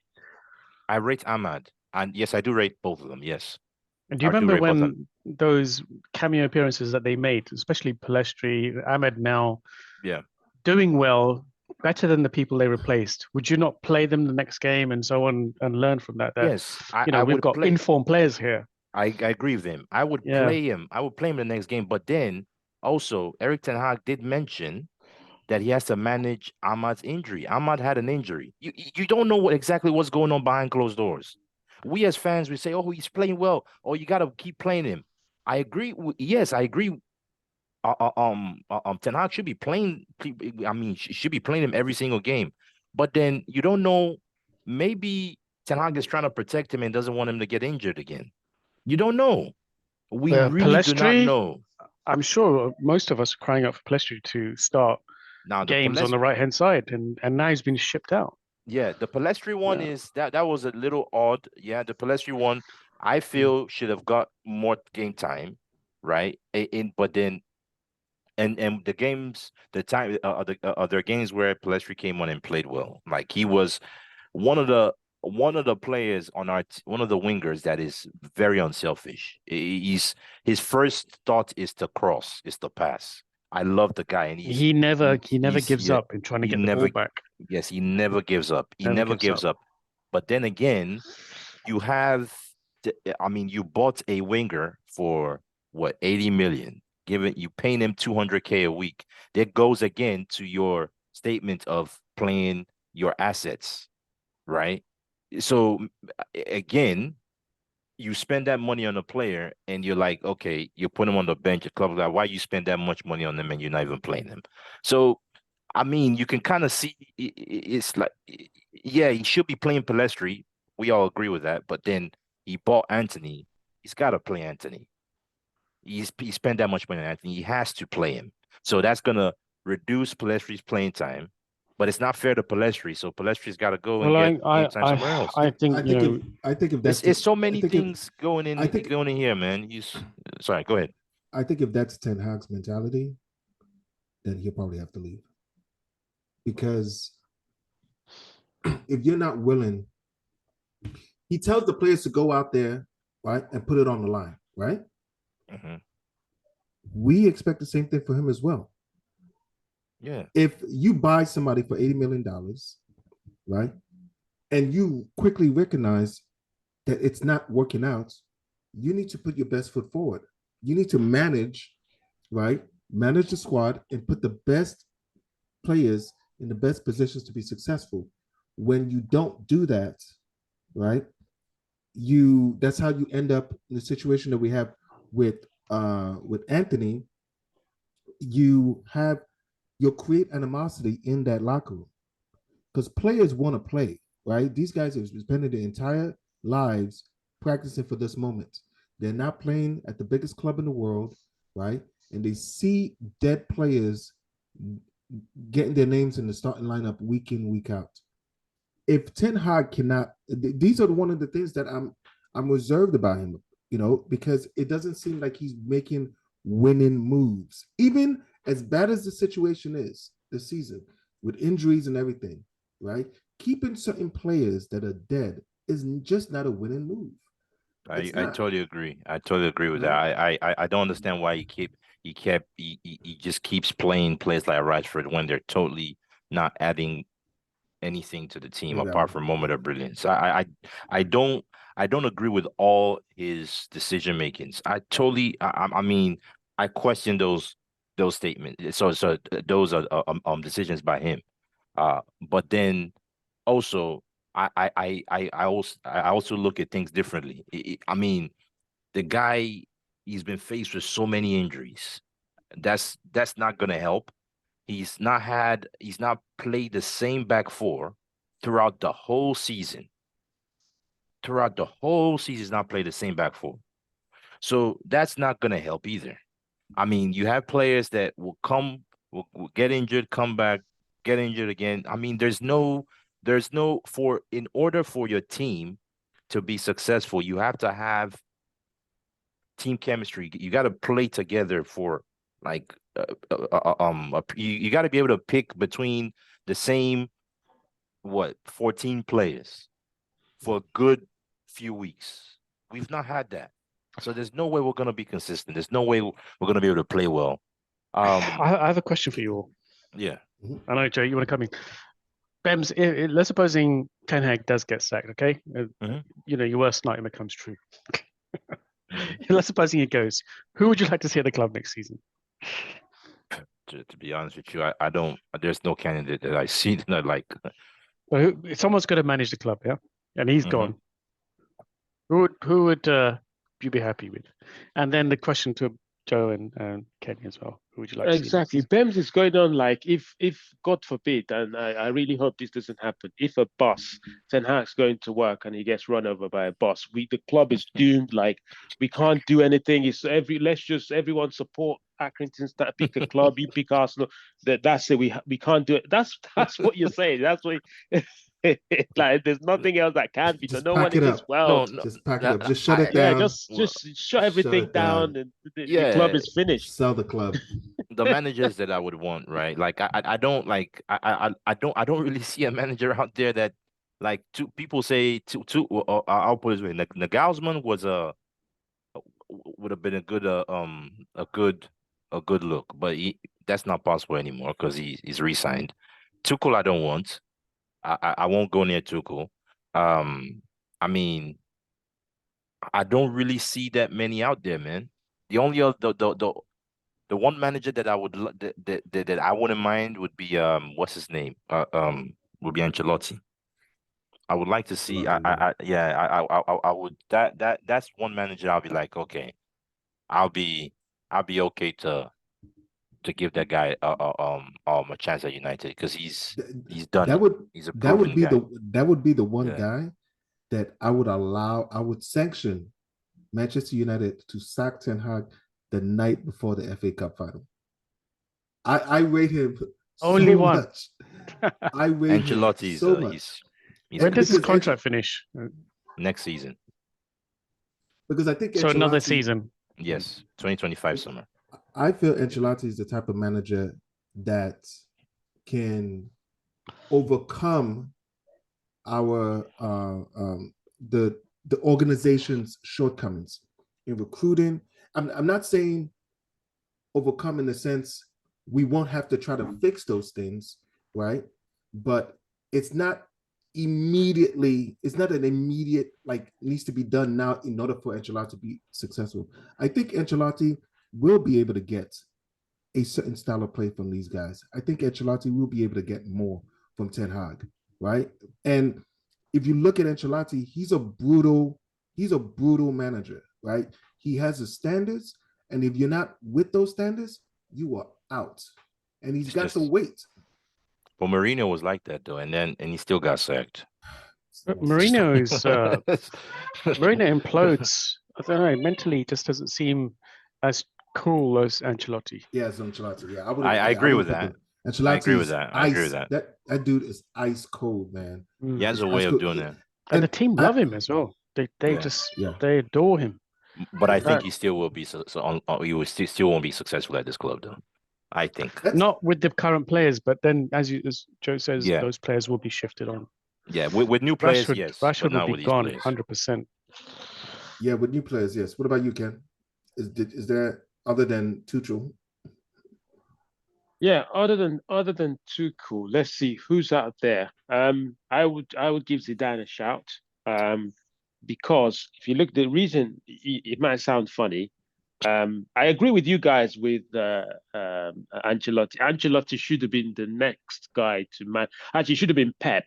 I rate Ahmad, and yes, I do rate both of them. Yes, And do you I do remember rate both of them. when those cameo appearances that they made, especially Pelestri, Ahmed now Yeah. doing well, better than the people they replaced? Would you not play them the next game and so on and learn from that? That Yes, I we've would got play. informed players here. I agree with him. I would Yeah. play him. I would play him the next game. But then also, Eric Ten Hag did mention that he has to manage Ahmad's injury. Ahmad had an injury. You don't know exactly what's going on behind closed doors. We as fans, we say, "Oh, he's playing well. Oh, you got to keep playing him." I agree. Yes, I agree. Ten Hag should be playing. I mean, should be playing him every single game. But then you don't know. Maybe Ten Hag is trying to protect him and doesn't want him to get injured again. You don't know. We really do not Pelestri, know. I'm sure most of us are crying out for Pelestri to start Now the games on the right hand side, and now he's been shipped out. yeah, the Palestri one Yeah. is that was a little odd. Yeah, the Palestri one I feel should have got more game time, right? But then and the games, the time, other games where Palestri came on and played well. Like he was one of the one of the players on one of the wingers that is very unselfish. His first thought is to cross, is to pass. I love the guy, and He never gives yeah, up in trying to he get the ball never back. yes, he never gives up. He Never never gives gives up. up. But then again, you have I mean, you bought a winger for what, 80 million, giving you paying him 200K a week. That goes again to your statement of playing your assets, right? So again, you spend that money on a player and you're like, okay, you put him on the bench, a club like, why you spend that much money on him and you're not even playing him? So I mean, you can kind of see it's like, yeah, he should be playing Palestri. We all agree with that. But then he bought Anthony. He's got to play Anthony. He spent that much money on Anthony. He has to play him. So that's gonna reduce Palestri's playing time. But it's not fair to Palestri. So Palestri's got to go and Well, get game time somewhere else. I think I think if that's It's so I many think if things going I think in here, man. He's sorry. Go ahead. I think if that's Ten Hag's mentality, then he'll probably have to leave. Because if you're not willing, he tells the players to go out there, right, and put it on the line, right? Hmm. We expect the same thing for him as well. Yeah. If you buy somebody for $80 million, right, and you quickly recognize that it's not working out, you need to put your best foot forward. You need to manage, right? Manage the squad and put the best players in the best positions to be successful. When you don't do that, right? That's how you end up in the situation that we have with Anthony. You'll create animosity in that locker room because players want to play, right? These guys have spent their entire lives practicing for this moment. They're not playing at the biggest club in the world, right? And they see dead players getting their names in the starting lineup week in, week out. If Ten Hag cannot, these are one of the things that I'm reserved about him, because it doesn't seem like he's making winning moves. Even as bad as the situation is this season, with injuries and everything, right? Keeping certain players that are dead is just not a winning move. I totally agree. I totally agree with that. I don't understand why he just keeps playing players like Rashford when they're totally not adding anything to the team apart from moment of brilliance. I don't agree with all his decision makings. I mean I question those statements. So those are decisions by him. But then also I also look at things differently. I mean, the guy, he's been faced with so many injuries. That's not gonna help. He's not played the same back four throughout the whole season. Throughout the whole season, he's not played the same back four. So that's not gonna help either. I mean, you have players that will get injured, come back, get injured again. I mean, there's no in order for your team to be successful, you have to have team chemistry. You got to play together for like you got to be able to pick between the same 14 players for a good few weeks. We've not had that. So there's no way we're going to be consistent. There's no way we're going to be able to play well. I have a question for you all. Yeah. I know, Joe, you want to come in. Bems, let's supposing Ten Hag does get sacked, okay? You know, your worst nightmare comes true. Let's supposing he goes. Who would you like to see at the club next season? To be honest with you, I don't. There's no candidate that I see that I like. Well, someone's got to manage the club, yeah, and he's gone. Who would you be happy with? And then the question to Joe and Kenny as well. Who would you like to see? Exactly. Bems is going on like if God forbid, and I really hope this doesn't happen. If a bus, Ten Hag's going to work and he gets run over by a bus, the club is doomed. Like we can't do anything. It's everyone support Accrington. Pick a club. You pick Arsenal. That's it. We can't do it. That's what you're saying. That's what. Like there's nothing else that can be done. No one in this world. Just pack it up. Just shut it down. Yeah, just shut everything down, and the club is finished. Sell the club. The managers that I would want, right? Like I don't like I don't really see a manager out there that like two people say two. I'll put it this way: Nagelsmann would have been a good look, but that's not possible anymore because he's re-signed. Tuchel I don't want. I won't go near Tuchel. I mean, I don't really see that many out there, man. The only the one manager that I would that I wouldn't mind would be what's his name? Would be Ancelotti. I would like to see. I would that's one manager I'll be like, okay, I'll be okay to give that guy a chance at United because he's done that it. would He's a that would be guy. that would be the one guy that I would sanction Manchester United to sack Ten Hag the night before the FA Cup final. I rate him only so one. much. I rate Ancelotti's him so much. When does his contract finish? Next season. Because I think so another season. Yes, 2025 summer. I feel Ancelotti is the type of manager that can overcome our the organization's shortcomings in recruiting. I'm not saying overcome in the sense we won't have to try to fix those things, right? But it's not an immediate like needs to be done now in order for Ancelotti to be successful. I think Ancelotti will be able to get a certain style of play from these guys. I think Ancelotti will be able to get more from Ten Hag, right? And if you look at Ancelotti, he's a brutal manager, right? He has his standards, and if you're not with those standards, you are out. And he's got to wait. Well, Mourinho was like that though, and he still got sacked. Mourinho is Mourinho implodes. I don't know. Mentally, he just doesn't seem as cool as Ancelotti. Yeah, as Ancelotti. Yeah, I agree with that. I agree with that. That dude is ice cold, man. He has a way of doing that. And the team love him as well. They they adore him. But I think he still will be he will still won't be successful at this club though. I think not with the current players, but then as Joe says, those players will be shifted on. Yeah, with new players, yes. Rashford will be gone 100%. Yeah, with new players, yes. What about you, Ken? Is there other than Tuchel? Yeah, other than Tuchel, let's see who's out there. I would give Zidane a shout. Because if you look, the reason it might sound funny. I agree with you guys with Ancelotti. Ancelotti should have been the next guy to man. Actually, should have been Pep.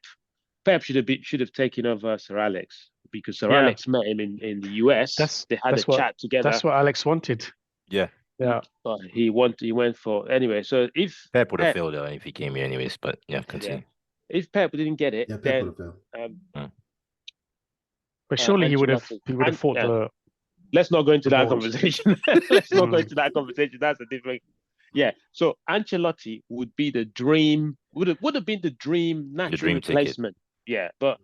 Pep should have taken over Sir Alex because Sir Alex met him in the US. They had a chat together. That's what Alex wanted. Yeah. But he went for anyway. So if Pep would have failed though if he came here anyways. But continue. Yeah. If Pep didn't get it, then but surely he would have fought the. Let's not go into that conversation. Let's not go into that conversation. That's a different. Yeah. So Ancelotti would be the dream. Would have been the dream natural replacement. Yeah, but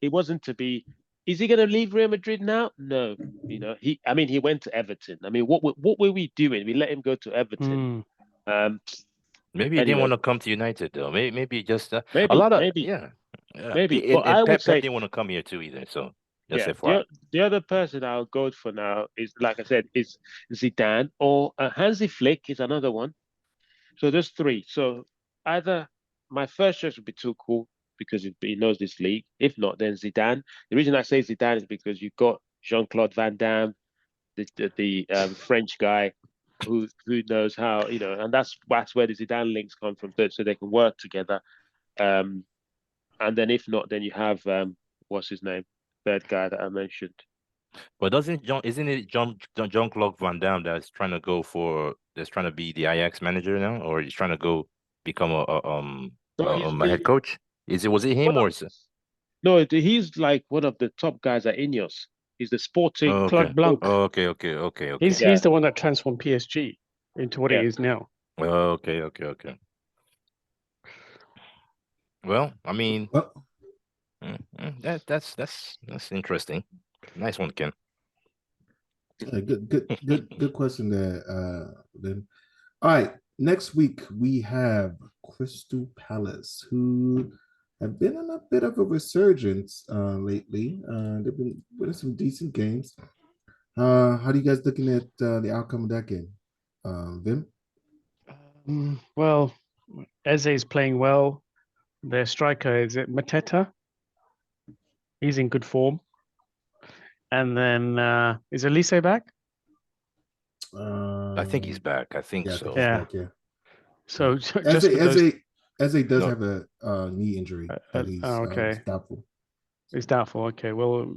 it wasn't to be. Is he going to leave Real Madrid now? No. You know, I mean, he went to Everton. I mean, what were we doing? We let him go to Everton. Um, Maybe he didn't anyway, want to come to United though. Maybe just a maybe, lot of maybe, yeah, yeah. maybe. And, But and I would Pep say, didn't want to come here too either. So just yeah, FYI. the other person I'll go for now is, like I said, is Zidane, or Hansi Flick is another one. So there's three. So either my first choice would be Tuchel because he knows this league. If not, then Zidane. The reason I say Zidane is because you've got Jean-Claude Van Damme, the French guy who knows how, you know, and that's where the Zidane links come from, so they can work together. And then if not, then you have what's his name, third guy that I mentioned. But isn't it Jean-Claude Van Damme that's trying to be the Ajax manager now, or he's trying to go become So he's a head been coach? Was it him one of or is it? no, he's like one of the top guys at Ineos. He's the sporting. Oh, okay. Claude Blanc. Oh, okay. He's the one that transformed PSG into what it Yeah. is now. Oh, okay. Well, I mean, Well, that's interesting. Nice one, Ken. good question there, Vin. All right, next week we have Crystal Palace, who have been on a bit of a resurgence lately. They've been winning some decent games. How do you guys looking at the outcome of that game, Vim? Well, Eze is playing well. Their striker is it Mateta? He's in good form. And then is Elise back? I think he's back. I think Yeah, I so. think he's Yeah. back. Yeah. So As just with those, Eze does No. have a knee injury that he's okay, doubtful. it's doubtful. Okay, well,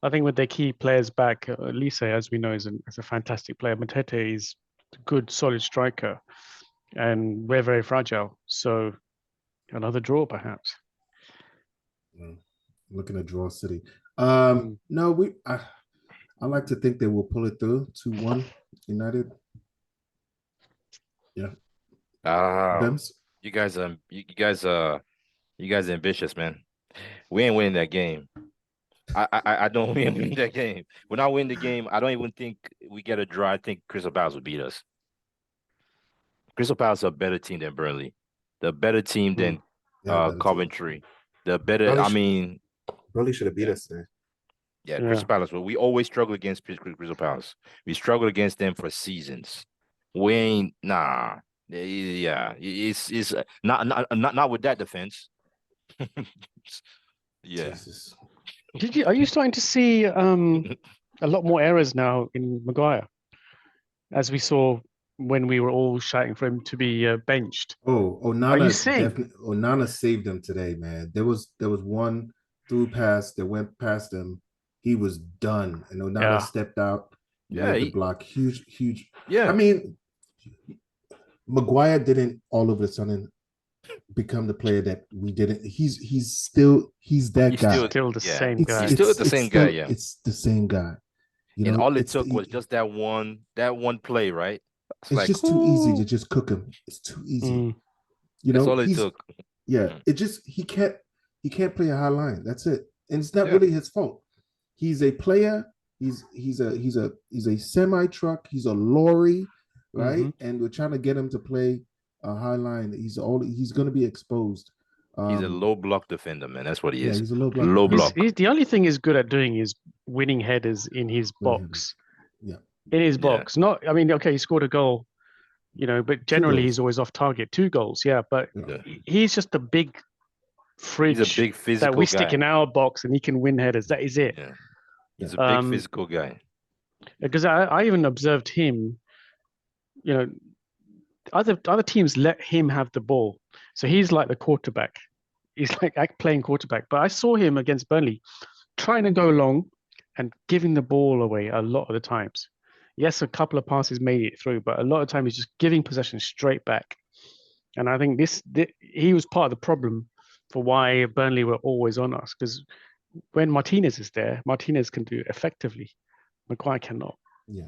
I think with their key players back, Elise, as we know, is a fantastic player. Matete is a good, solid striker, and we're very fragile. So another draw, perhaps. Looking at draw city. Mm. No, I like to think they will pull it through 2-1 United. Yeah. Bems? You guys ambitious, man. We ain't winning that game. I don't we ain't winning that game. When I win the game, I don't even think we get a draw. I think Crystal Palace will beat us. Crystal Palace are a better team than Burnley. The better team than Yeah, Coventry. The better. Burnley I mean, Burnley should have beat us there. yeah, Yeah. Crystal Palace. Well, we always struggle against Crystal Palace. We struggled against them for seasons. We ain't nah. Yeah, it's not with that defense. Yeah. Jesus. Are you starting to see a lot more errors now in Maguire, as we saw when we were all shouting for him to be benched? Are you Onana seeing? definitely. Onana saved them today, man. There was one through pass that went past him. He was done, and Onana Yeah. stepped out, Yeah, made the block. Huge. Yeah. I mean, Maguire didn't all of a sudden become the player that we didn't. He's that guy. Still the yeah. same guy. He's still the same guy, yeah. It's the same guy. You And know, all it took was just that one play, right? It's like, just too easy to just cook him. It's too easy. Mm. You that's know, all it took. Yeah, it just he can't play a high line. That's it. And it's not Yeah. really his fault. He's a player. He's a semi truck. He's a lorry, right? Mhm. And we're trying to get him to play a high line. He's going to be exposed. He's a low block defender, man. That's what he Yeah, is. he's a low block. Low defender. block. He's the only thing he's good at doing is winning headers in his Winning box. Yeah. In his Yeah. box. Not, I mean, okay, he scored a goal, you know, but generally he's goals. always off target. 2 goals, yeah. But Yeah. he's just a big fridge He's a big physical that we guy. stick in our box and he can win headers. That is it. Yeah. He's a big physical guy. Because I even observed him, you know, other teams let him have the ball. So he's like the quarterback. He's like playing quarterback. But I saw him against Burnley trying to go long and giving the ball away a lot of the times. Yes, a couple of passes made it through, but a lot of times he's just giving possession straight back. And I think he was part of the problem for why Burnley were always on us, because when Martinez is there, Martinez can do it effectively. Maguire cannot. Yeah.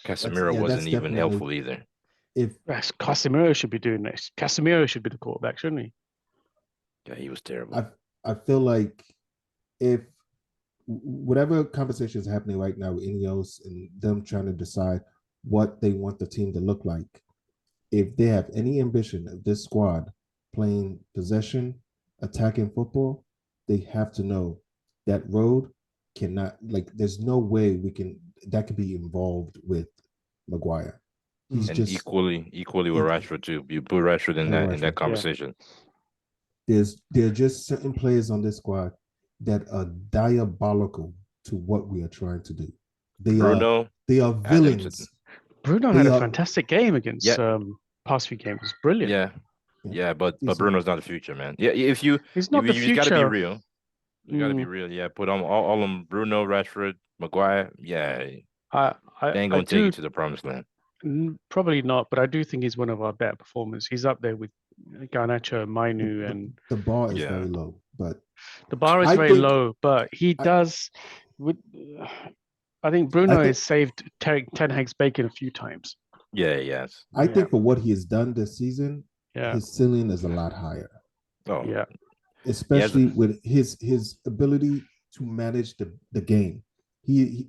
Casemiro wasn't even helpful either. Casemiro should be doing this. Casemiro should be the quarterback, shouldn't he? Yeah, he was terrible. I feel like if whatever conversation is happening right now with Ineos and them trying to decide what they want the team to look like, if they have any ambition of this squad playing possession, attacking football, they have to know that road cannot, like, there's no way that could be involved with Maguire. He's And just equally with Rashford too. You put Rashford in that conversation. There are just certain players on this squad that are diabolical to what we are trying to do. They are villains. Bruno had a fantastic game against past few games. It's brilliant. Yeah, but Bruno's not the future, man. Yeah, if you he's not the future. You got to be real. You got to be real. Yeah, put on all them Bruno, Rashford, Maguire. Yeah, they ain't gonna take you to the promised land. Probably not, but I do think he's one of our better performers. He's up there with Garnacho, Mainu, and the bar is very low. But the bar is very low. But he does. I think Bruno has saved Ten Hag's bacon a few times. Yes. I think for what he has done this season, his ceiling is a lot higher. Oh yeah, especially with his ability to manage the game. He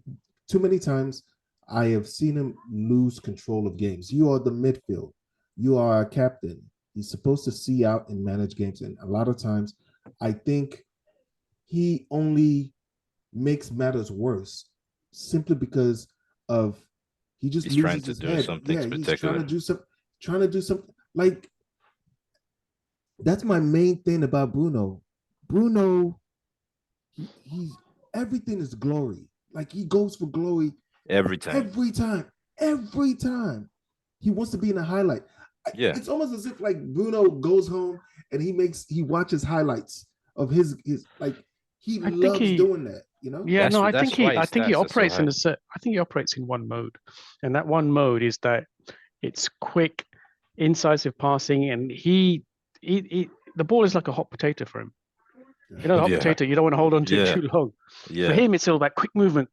too many times I have seen him lose control of games. You are the midfield. You are a captain. He's supposed to see out and manage games. And a lot of times, I think he only makes matters worse simply because of he just loses his head. He's trying to do something like that's my main thing about Bruno. Bruno, he's everything is glory. Like he goes for glory every time. He wants to be in the highlight. Yeah, it's almost as if like Bruno goes home and he watches highlights of his like he loves doing that. You know? Yeah, I think he operates in one mode, and that one mode is that it's quick, incisive passing, and the ball is like a hot potato for him. You know, a hot potato, you don't want to hold on to it too long. Yeah. For him, it's all about quick movement,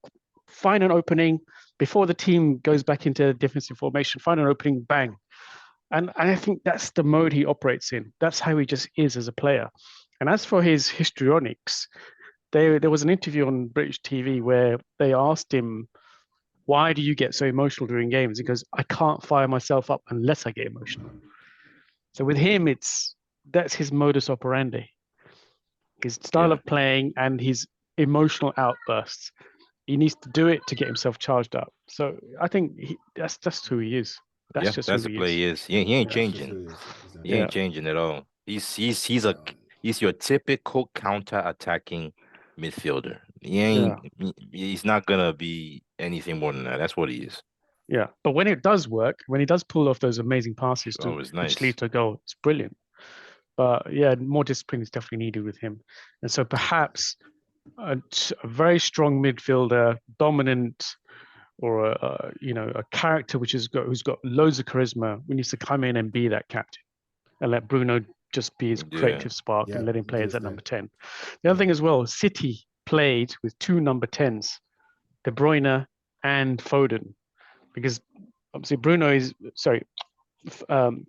find an opening before the team goes back into defensive formation, find an opening, bang. And I think that's the mode he operates in. That's how he just is as a player. And as for his histrionics, there was an interview on British TV where they asked him, why do you get so emotional during games? He goes, I can't fire myself up unless I get emotional. So with him, that's his modus operandi. His style of playing and his emotional outbursts. He needs to do it to get himself charged up. So I think that's just who he is. That's the play he is. He ain't changing. He ain't changing at all. He's your typical counter-attacking midfielder. He's not gonna be anything more than that. That's what he is. Yeah, but when it does work, when he does pull off those amazing passes which lead to a goal, it's brilliant. But yeah, more discipline is definitely needed with him. And so perhaps a very strong midfielder, dominant, or a character who's got loads of charisma, we need to come in and be that captain and let Bruno just be his creative spark and let him play as that number 10. The other thing as well, City played with two number 10s, De Bruyne and Foden, because obviously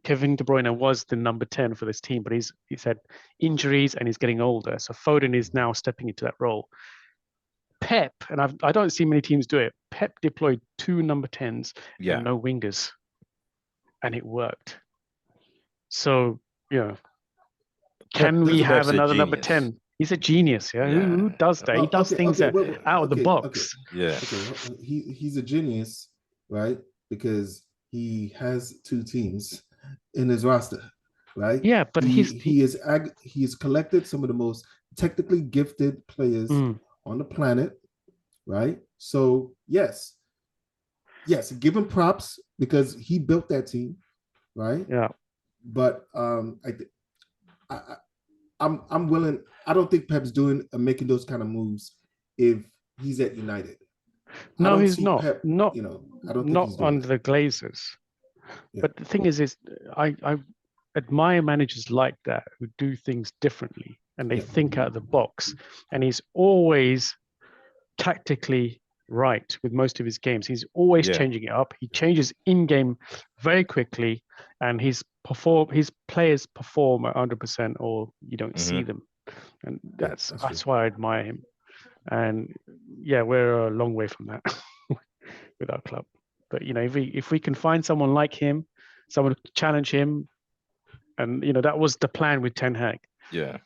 Kevin De Bruyne was the number 10 for this team, but he's had injuries and he's getting older. So Foden is now stepping into that role. Pep, and I don't see many teams do it, Pep deployed two number 10s and no wingers. And it worked. So, can we have another number 10? He's a genius, Who does that? He does things out of the box. He's a genius, right? Because he has two teams in his roster, right? Yeah, but he has collected some of the most technically gifted players on the planet, right? So yes, give him props because he built that team, right? Yeah. But I'm willing. I don't think Pep's making those kind of moves if he's at United. No, he's not. Pep, not I don't think not he's doing under the Glazers. Yeah. But the thing is I admire managers like that who do things differently and they think out of the box. And he's always tactically right with most of his games. He's always changing it up. He changes in-game very quickly, and his players perform at 100%, or you don't see them. And that's why I admire him. And yeah, we're a long way from that with our club. But if we can find someone like him, someone to challenge him, and that was the plan with Ten Hag. Yeah.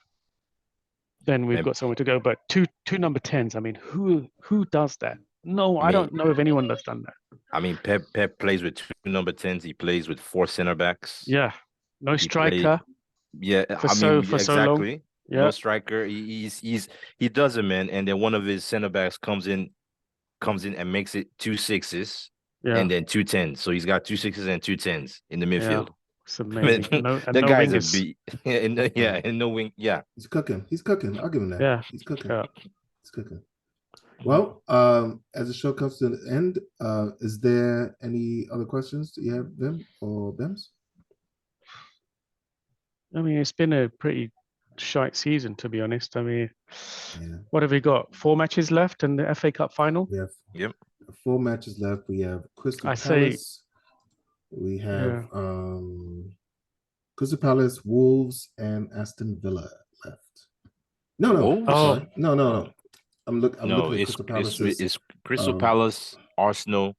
Then we've And- got somewhere to go. But two number 10s. I mean, who does that? No, I mean- don't know if anyone that's done that. I mean, Pep plays with 2 number 10s. He plays with 4 center backs. Yeah, no He striker. Yeah, For I so mean, for so long. exactly. Yeah. No striker. He does it, man. And then one of his center backs comes in and makes it 2 6s Yeah. and then 2 10s. So he's got 2 6s and 2 10s in the midfield. It's amazing. The no guy's wingers. a beat. And no wing. Yeah. He's cooking. He's cooking. I'll give him that. Yeah. He's cooking. Yeah. He's cooking. Well, as the show comes to the end, is there any other questions that you have, Vim or Bims? I mean, it's been a pretty shite season, to be honest. I mean, Yeah. what have we got? 4 matches left in the FA Cup final? We have Yep. 4 matches left. We have Crystal I say- Palace. We have Crystal Palace, Wolves, and Aston Villa left. No. Wolves? Sorry. No. I'm looking at It's Crystal Palace. it's Crystal Palace, Arsenal,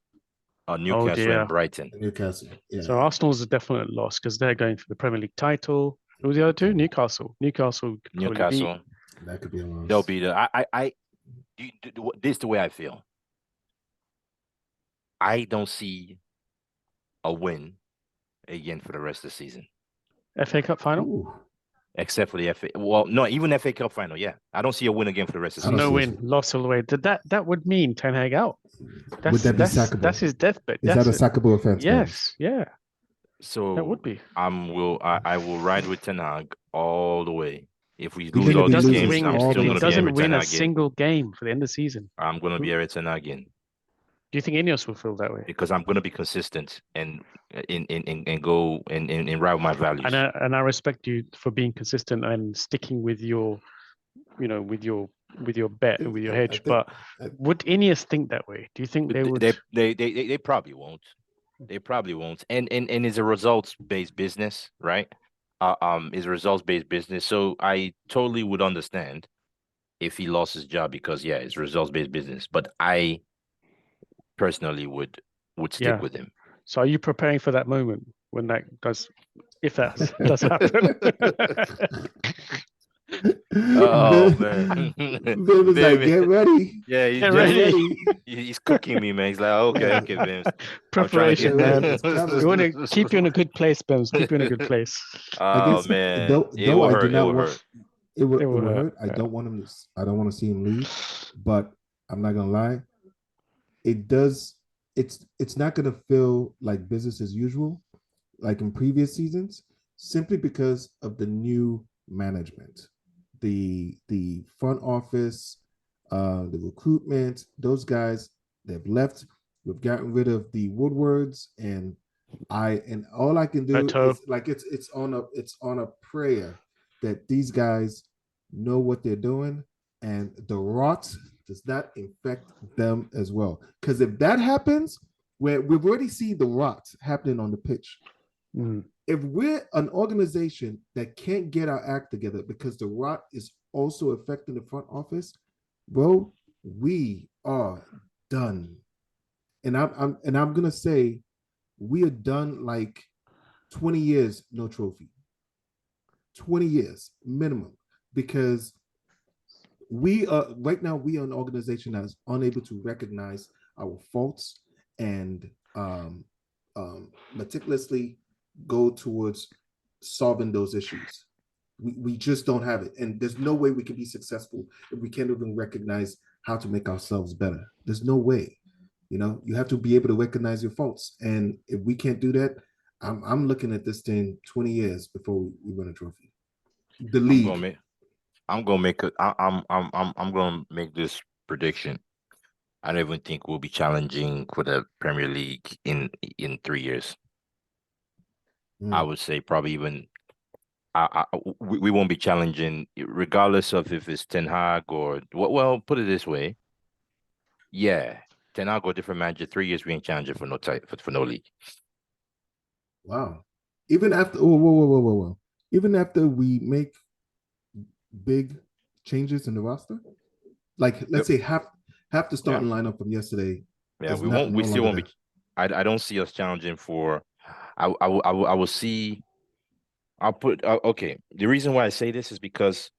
Newcastle, dear. and Brighton. Newcastle. Yeah. So Arsenal's a definite loss because they're going for the Premier League title. Who were the other two? Newcastle. Newcastle. could probably beat. Newcastle. That could be a loss. They'll be the. This is the way I feel. I don't see a win again for the rest of the season, FA Cup final? Ooh. except for the FA. Well, no, even FA Cup final. Yeah, I don't see a win again for the rest of the I don't season. No see win. Loss all the way. That would mean Ten Hag out. Would that be sackable? That's his deathbed. Is that a sackable offense? Yes. Yeah. So That would be. I will ride with Ten Hag all the way. If we Even lose if all he these loses games, I'm all still the- going He to be doesn't Everton win a again. single game for the end of the season. I'm going to be Everton again Do you think Ineos will feel that way? because I'm going to be consistent and go and ride with my values. And I respect you for being consistent and sticking with your, with your bet and with your hedge. But would Ineos think that way? Do you think they would? They probably won't. They probably won't. And it's a results based business, right? It's a results based business. So I totally would understand if he lost his job because it's results based business. But I personally would stick with him. So are you preparing for that moment when that does, if that does happen? Oh man, Vim is like, get ready. Yeah, he's Get just- ready. He's cooking me, man. He's like, okay, Vince. Preparation, get- man. It's coming. We want to keep you in a good place, Bims. Keep you in a good place. Oh guess man, though it will I do hurt. It not will want- hurt. It will will hurt, hurt. I yeah. don't want him to. I don't want to see him leave. But I'm not gonna lie. It does. It's not gonna feel like business as usual, like in previous seasons, simply because of the new management, the front office, the recruitment. Those guys, they've left. We've gotten rid of the Woodwards, and all I can do Eto'o. is like it's on a prayer that these guys know what they're doing and the rot does not infect them as well. Because if that happens, where we've already seen the rot happening on the pitch, Mm. if we're an organization that can't get our act together because the rot is also affecting the front office, bro, we are done. And I'm gonna say we are done like 20 years, no trophy. 20 years minimum, because we are right now, we are an organization that is unable to recognize our faults and meticulously go towards solving those issues. We just don't have it. And there's no way we can be successful if we can't even recognize how to make ourselves better. There's no way. You have to be able to recognize your faults. And if we can't do that, I'm looking at this thing 20 years before we win a trophy. The league. I'm gonna make this prediction. I don't even think we'll be challenging for the Premier League in 3 years. I would say probably even we won't be challenging regardless of if it's Ten Hag or well, put it this way. Yeah, Ten Hag or different manager, 3 years we ain't challenging for no for no league. Wow. Even after whoa. Even after we make big changes in the roster? Like, let's say half the starting lineup from yesterday. Yeah, is we not won't. We no still longer won't be. there. I don't see us challenging for. I will see. I'll put. Okay. The reason why I say this is because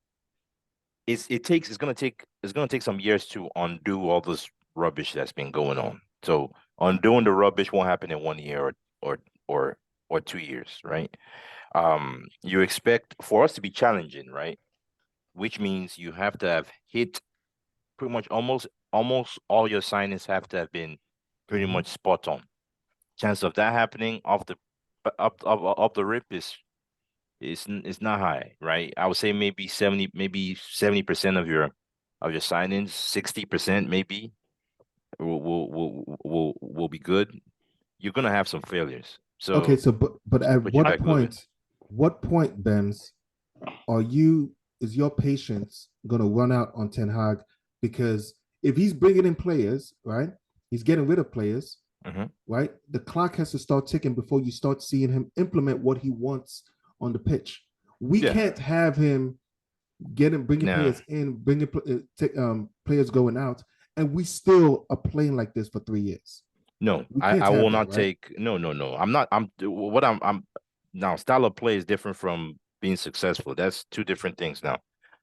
it's gonna take some years to undo all this rubbish that's been going on. So undoing the rubbish won't happen in 1 year or or or 2 years, right? You expect for us to be challenging, right? Which means you have to have hit pretty much almost all your signings have to have been pretty much spot on. Chance of that happening off the rip is not high, right? I would say maybe 70% of your signings, 60% maybe will be good. You're gonna have some failures. Okay, So so but at put you back a little bit. what point, Bems, are you is your patience gonna run out on Ten Hag? Because if he's bringing in players, right, he's getting rid of players, right? The clock has to start ticking before you start seeing him implement what he wants on the pitch. We can't have him bringing players in, players going out, and we still are playing like this for 3 years. No, We I can't will have that, not right? take no. I'm not I'm now style of play is different from being successful. That's two different things now.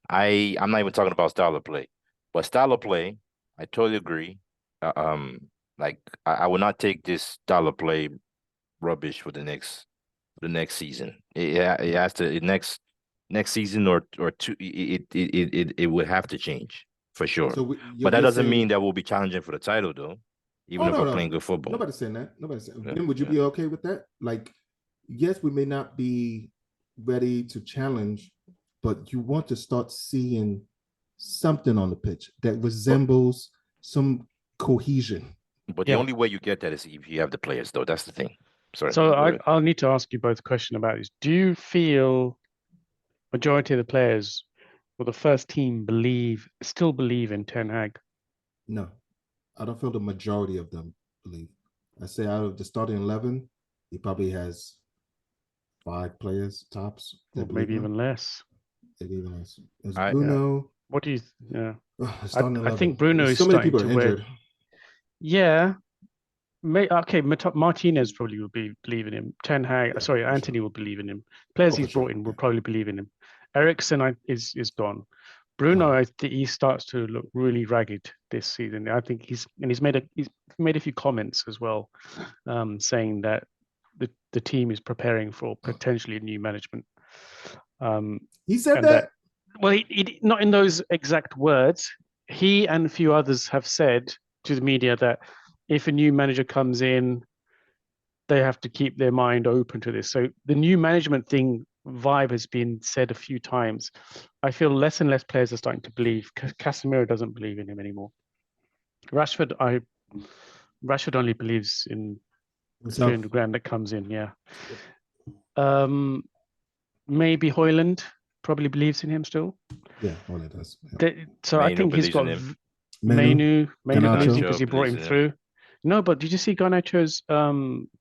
I'm not even talking about style of play. But style of play, I totally agree. Like I will not take this style of play rubbish for the next season. It has to next season or two. It would have to change for sure. So But you're that just doesn't mean saying, that we'll be challenging for the title though, even oh if no, we're no, playing good football. nobody's saying that. Nobody's saying. Yeah, Then would you yeah. be okay with that? Like, yes, we may not be ready to challenge, but you want to start seeing something on the pitch that resembles some cohesion. But the only way you get that is if you have the players, though. That's the thing. Sorry. So Go ahead. I'll need to ask you both a question about this. Do you feel majority of the players or the first team still believe in Ten Hag? No, I don't feel the majority of them believe. I say out of the starting 11, he probably has 5 players tops Or that believe maybe in him. even less? Maybe even less. There's I- Bruno. What do you? Yeah, Starting 11. I think Bruno is so many starting people are to wear. injured. Yeah, okay. Martinez probably will believe in him. Ten Hag, Yeah, sorry, for Anthony sure. will believe in him. Players Oh, for he's sure. brought in will Yeah. probably believe in him. Ericsson is gone. Bruno, Oh. I think he starts to look really ragged this season. I think he's made a few comments as well, saying that the team is preparing for potentially new management. He said And that? well, he not in those exact words. He and a few others have said to the media that if a new manager comes in, they have to keep their mind open to this. So the new management thing vibe has been said a few times. I feel less and less players are starting to believe. Casemiro doesn't believe in him anymore. Rashford only believes in the 300 grand that comes in. Yeah. Maybe Hoyland probably believes in him still. Yeah, Hoyland does. Yeah. So I think he's got Manu believes in because he brought him through. No, but did you see Garnacho's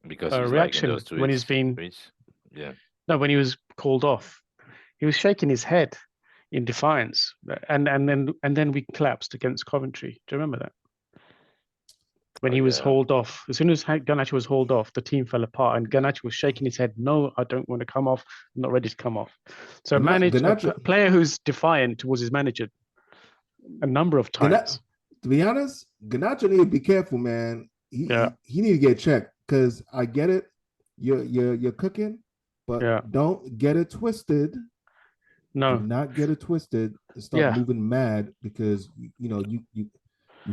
because he's reaction those tweets, when he's been yeah. No, when he was called off, he was shaking his head in defiance, and then we collapsed against Coventry. Do you remember that? When he was hauled off, as soon as Garnacho was hauled off, the team fell apart, and Garnacho was shaking his head. No, I don't want to come off. I'm not ready to come off. So a player who's defiant towards his manager a number of times. To be honest, Garnacho need to be careful, man. He need to get checked because I get it. You're cooking, but don't get it twisted. No, do not get it twisted and start moving mad because you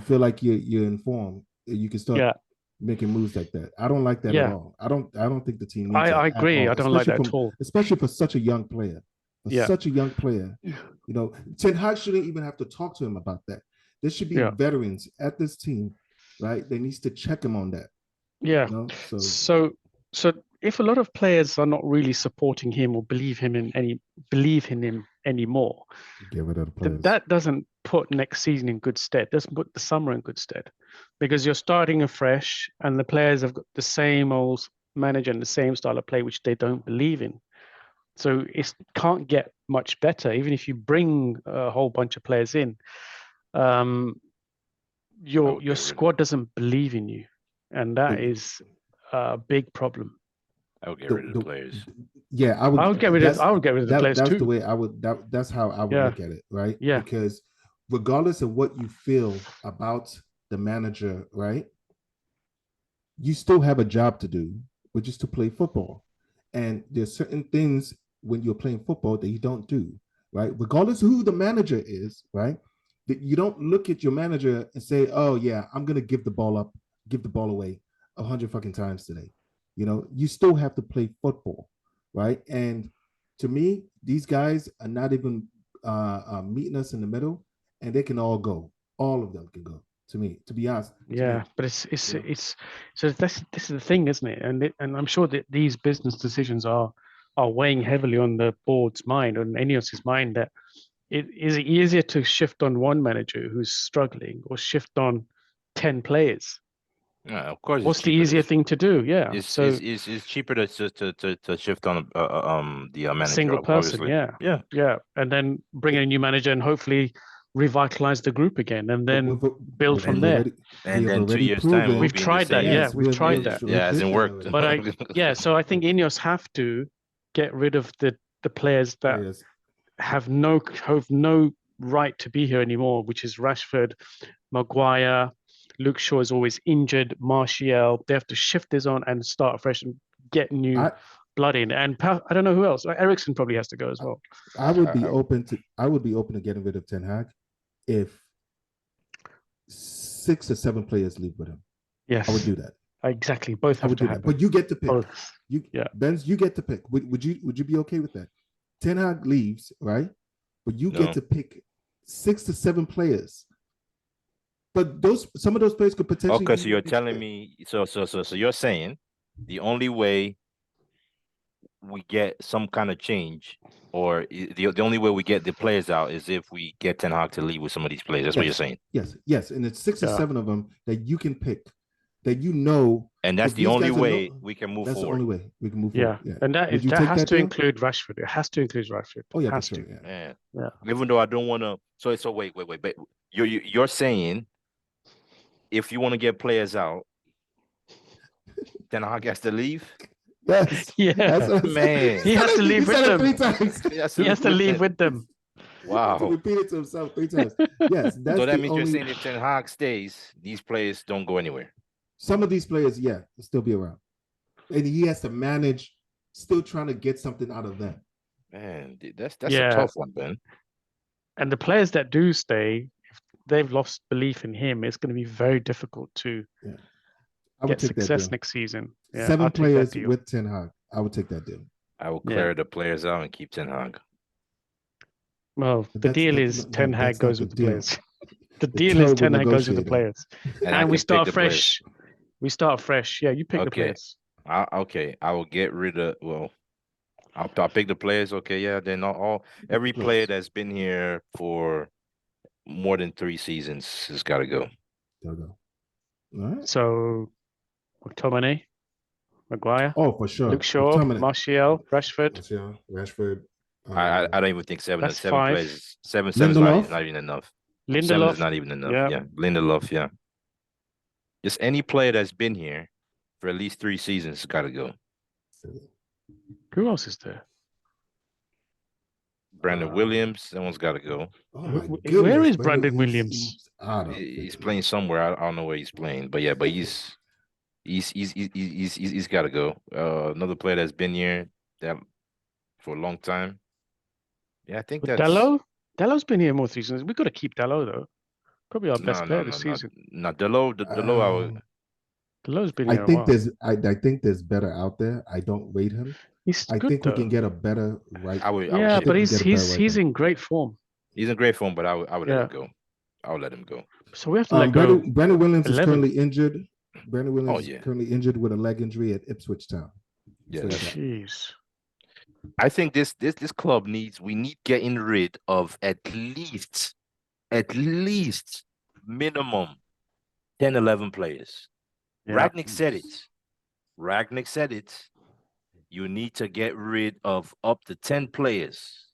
feel like you're informed. You can start making moves like that. I don't like that at all. I don't think the team needs that. I agree. I don't like that at all. Especially for such a young player. Such a young player. Ten Hag shouldn't even have to talk to him about that. There should be veterans at this team, right? They needs to check him on that. Yeah. So if a lot of players are not really supporting him or believe in him anymore, get rid of the players. That doesn't put next season in good stead. Doesn't put the summer in good stead, because you're starting afresh, and the players have got the same old manager and the same style of play, which they don't believe in. So it can't get much better, even if you bring a whole bunch of players in. your get rid of squad doesn't believe in you, and that But- is a big problem. I would get the- rid of the- the players. Yeah, I would get rid of the players that's too. the way I would. That's how I would Yeah. look at it, right? Yeah. Because regardless of what you feel about the manager, right, you still have a job to do, which is to play football. And there's certain things when you're playing football that you don't do, right? Regardless of who the manager is, right? That you don't look at your manager and say, "Oh yeah, I'm gonna give the ball up, give the ball away 100 fucking times today." You know, you still have to play football, right? And to me, these guys are not even meeting us in the middle, and they can all go. All of them can go. To me, to be honest. Yeah, but it's you know. so this is the thing, isn't it? And I'm sure that these business decisions are weighing heavily on the board's mind, on Ineos's mind, that it is easier to shift on one manager who's struggling or shift on 10 players. Yeah, of course. What's the easier thing to do? Yeah, It's cheaper to shift on the a manager, single person. obviously. Yeah, and then bring in a new manager and hopefully revitalize the group again, and then build from there. And then 2 years time, we'll We've be in the tried that. same- Yeah, we've tried that. Yeah, it hasn't worked. But so I think Ineos have to get rid of the players that have no right to be here anymore, which is Rashford, Maguire, Luke Shaw is always injured, Martial. They have to shift this on and start fresh and get new blood in. And I don't know who else. Ericsson probably has to go as well. I would be open to getting rid of Ten Hag if 6 or 7 players leave with him. Yes, I would do that. Exactly, both have to happen. But you get to pick. Both. Benz, you get to pick. Would you be okay with that? Ten Hag leaves, right? But you get to pick 6 to 7 players. But some of those players could potentially. Okay, so you're telling me, so you're saying the only way we get some kind of change, or the only way we get the players out is if we get Ten Hag to leave with some of these players. That's what you're saying. Yes, and it's 6 or 7 of them that you can pick, that you know. And that's the only way we can move forward. That's the only way we can move forward. Yeah, and that has to include Rashford. It has to include Rashford. Oh yeah, has for sure. to. Yeah. Even though I don't want to. So wait. But you're saying if you want to get players out, Ten Hag has to leave. Yes. Yeah. Man. He has to leave with them. 3 times. He has to leave with them. Wow. To repeat it to himself 3 times. Yes. That's So that means you're saying if Ten Hag stays, these players don't go anywhere. Some of these players, will still be around. And he has to manage, still trying to get something out of them. Man, that's a tough one, Ben. And the players that do stay, if they've lost belief in him, it's going to be very difficult to get success next season. 7 players with Ten Hag. I would take that deal. I will clear the players out and keep Ten Hag. Well, the deal is Ten Hag goes with the players. The deal is Ten Hag goes with the players. And we start fresh. We start fresh. Yeah, you pick the players. I will get rid of. Well, I'll pick the players. Okay, yeah. Then every player that's been here for more than 3 seasons has got to go. Gotta go. All right. So, McTominay, Maguire. Oh, for sure. Luke Shaw, Martial, Rashford. I don't even think 7 players. 7 is not even enough. Lindelof 7 is not even enough. Yeah. Lindelof. Yeah. Just any player that's been here for at least 3 seasons got to go. Who else is there? Brandon Williams, that one's got to go. Oh where is Brandon Williams? He's playing somewhere. I don't know where he's playing, but he's got to go. Another player that's been here for a long time. Yeah, I think that's Dalot. Dalot's been here more seasons. We've got to keep Dalot though. Probably our best player this season. Dalot's been here. I think there's better out there. I don't rate him. I think we can get a better right. But he's in great form. He's in great form, but I would let him go. I would let him go. So we have to let go. Brandon Williams is currently injured. Brandon Williams is currently injured with a leg injury at Ipswich Town. Yeah. Jeez. I think this club we need getting rid of at least minimum 10, 11 players. Yeah. Ragnick said it. You need to get rid of up to 10 players.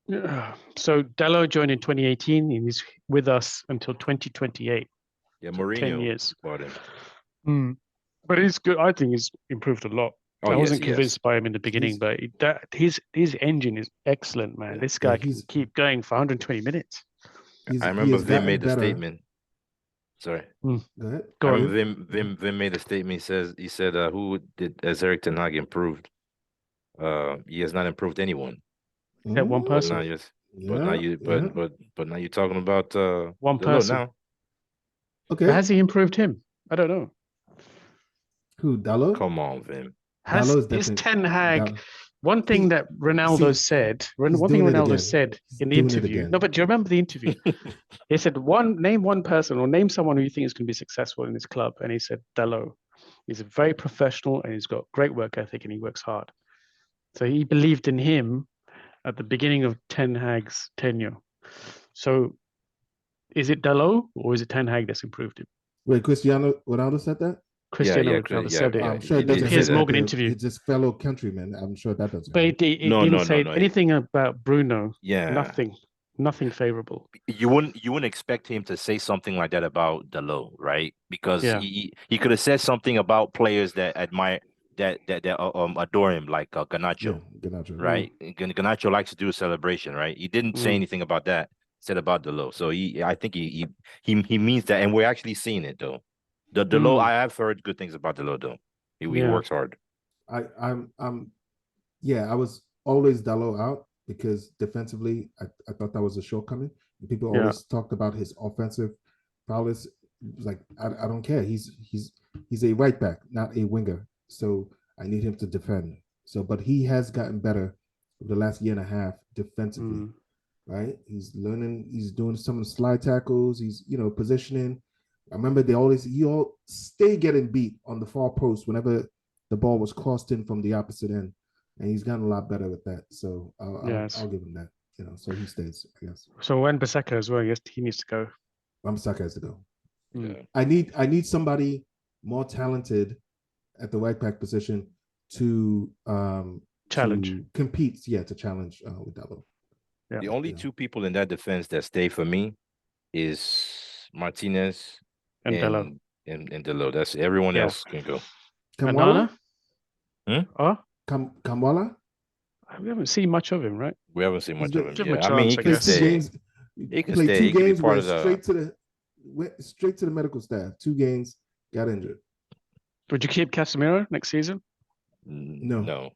So Dalot joined in 2018 and he's with us until 2028. Yeah, 10 Mourinho years. bought him. But he's good. I think he's improved a lot. Oh, I yes, wasn't he convinced has. by him in the beginning, but his engine is excellent, man. Yeah. This guy Yeah, can he's- keep going for 120 minutes. he remember has Vim gotten made the better. statement. Sorry. Go ahead. Go I on. remember Vim made a statement. He said, who did as Eric Ten Hag improved? He has not improved anyone. That one Mm, But person. now yes, Yeah, yeah. but now you're talking about One the low person. now. Okay. But has he improved him? I don't know. Who? Dalot? Come on, Vim. Has Dalot is is definitely Ten Hag? Dal- One thing He- that Ronaldo see, said. he's One thing doing it Ronaldo again. said He's in the doing it interview. again. No, but do you remember the interview? He said, name one person or name someone who you think is going to be successful in this club. And he said, Dalot. He's a very professional and he's got great work ethic and he works hard. So he believed in him at the beginning of Ten Hag's tenure. So is it Dalot or is it Ten Hag that's improved him? Wait, Cristiano Ronaldo said that? Cristiano yeah, Ronaldo yeah, said it. yeah. I'm sure it in doesn't Piers help Morgan that interview. It's just fellow countrymen. I'm sure that doesn't. But help. it No, didn't no, say no. anything about Bruno. Yeah. Nothing favorable. You wouldn't expect him to say something like that about Dalot, right? Because Yeah. he could have said something about players that admire that adore him, like Yeah, Garnacho, Garnacho. right? Garnacho likes to do a celebration, right? He didn't say anything about that. Said about Dalot, so I think he means that, and we're actually seeing it though. The Dalot, I have heard good things about Dalot though. He works hard. Yeah, I was always Dalot out because defensively, I thought that was a shortcoming. And people always talked about his offensive prowess. Like I don't care. He's a right back, not a winger. So I need him to defend. So, but he has gotten better over the last year and a half defensively. Right? He's learning. He's doing some of the slide tackles. He's positioning. I remember you all stay getting beat on the far post whenever the ball was crossed in from the opposite end, and he's gotten a lot better with that. So I'll give him that. So he stays, I guess. So Wan-Bissaka as well. Yes, he needs to go. Wan-Bissaka has to go. Yeah. I need somebody more talented at the right back position to challenge, to compete. Yeah, to challenge with Dalot. Yeah. The only two people in that defense that stay for me is Martinez and Dalot. And Dalot. That's everyone else can go. Kamwala? Oh, Kamwala? We haven't seen much of him, right? We haven't seen much of him. Give him a Yeah, I mean, he chance, I can guess. stay. He can stay. He can be part of the. Went straight to the medical staff. 2 games, got injured. Would you keep Casemiro next season? No.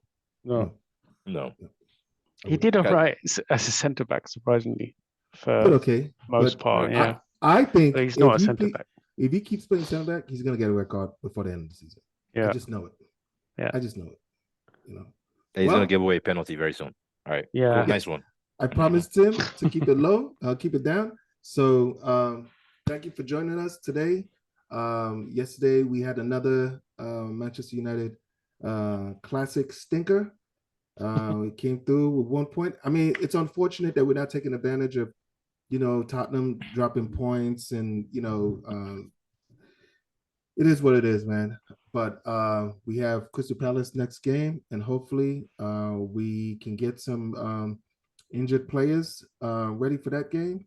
He did all right as a centre back, surprisingly, for but okay, most part. Yeah, I think but he's not a centre back. If he keeps playing centre back, he's gonna get a red card before the end of the season. Yeah, I just know it. Yeah, I just know it. He's gonna give away a penalty very soon. All right. Yeah. Cool. Nice one. I promised him to keep it low. I'll keep it down. So thank you for joining us today. Yesterday we had another Manchester United classic stinker. We came through with 1 point. I mean, it's unfortunate that we're not taking advantage of, Tottenham dropping points, and it is what it is, man. But we have Crystal Palace next game, and hopefully we can get some injured players ready for that game.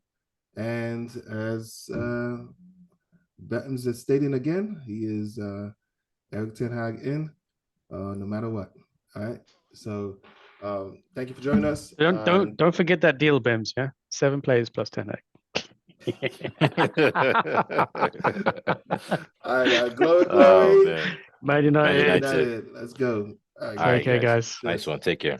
And as Bettens is stating again, he is Eric Ten Hag in, no matter what. All right. So thank you for joining us. Don't forget that deal, Bems. Yeah, 7 players plus 10 Hag. All right, glory. Oh, man. Man United. United. Let's go. All right, Okay, guys. Nice one. Take care.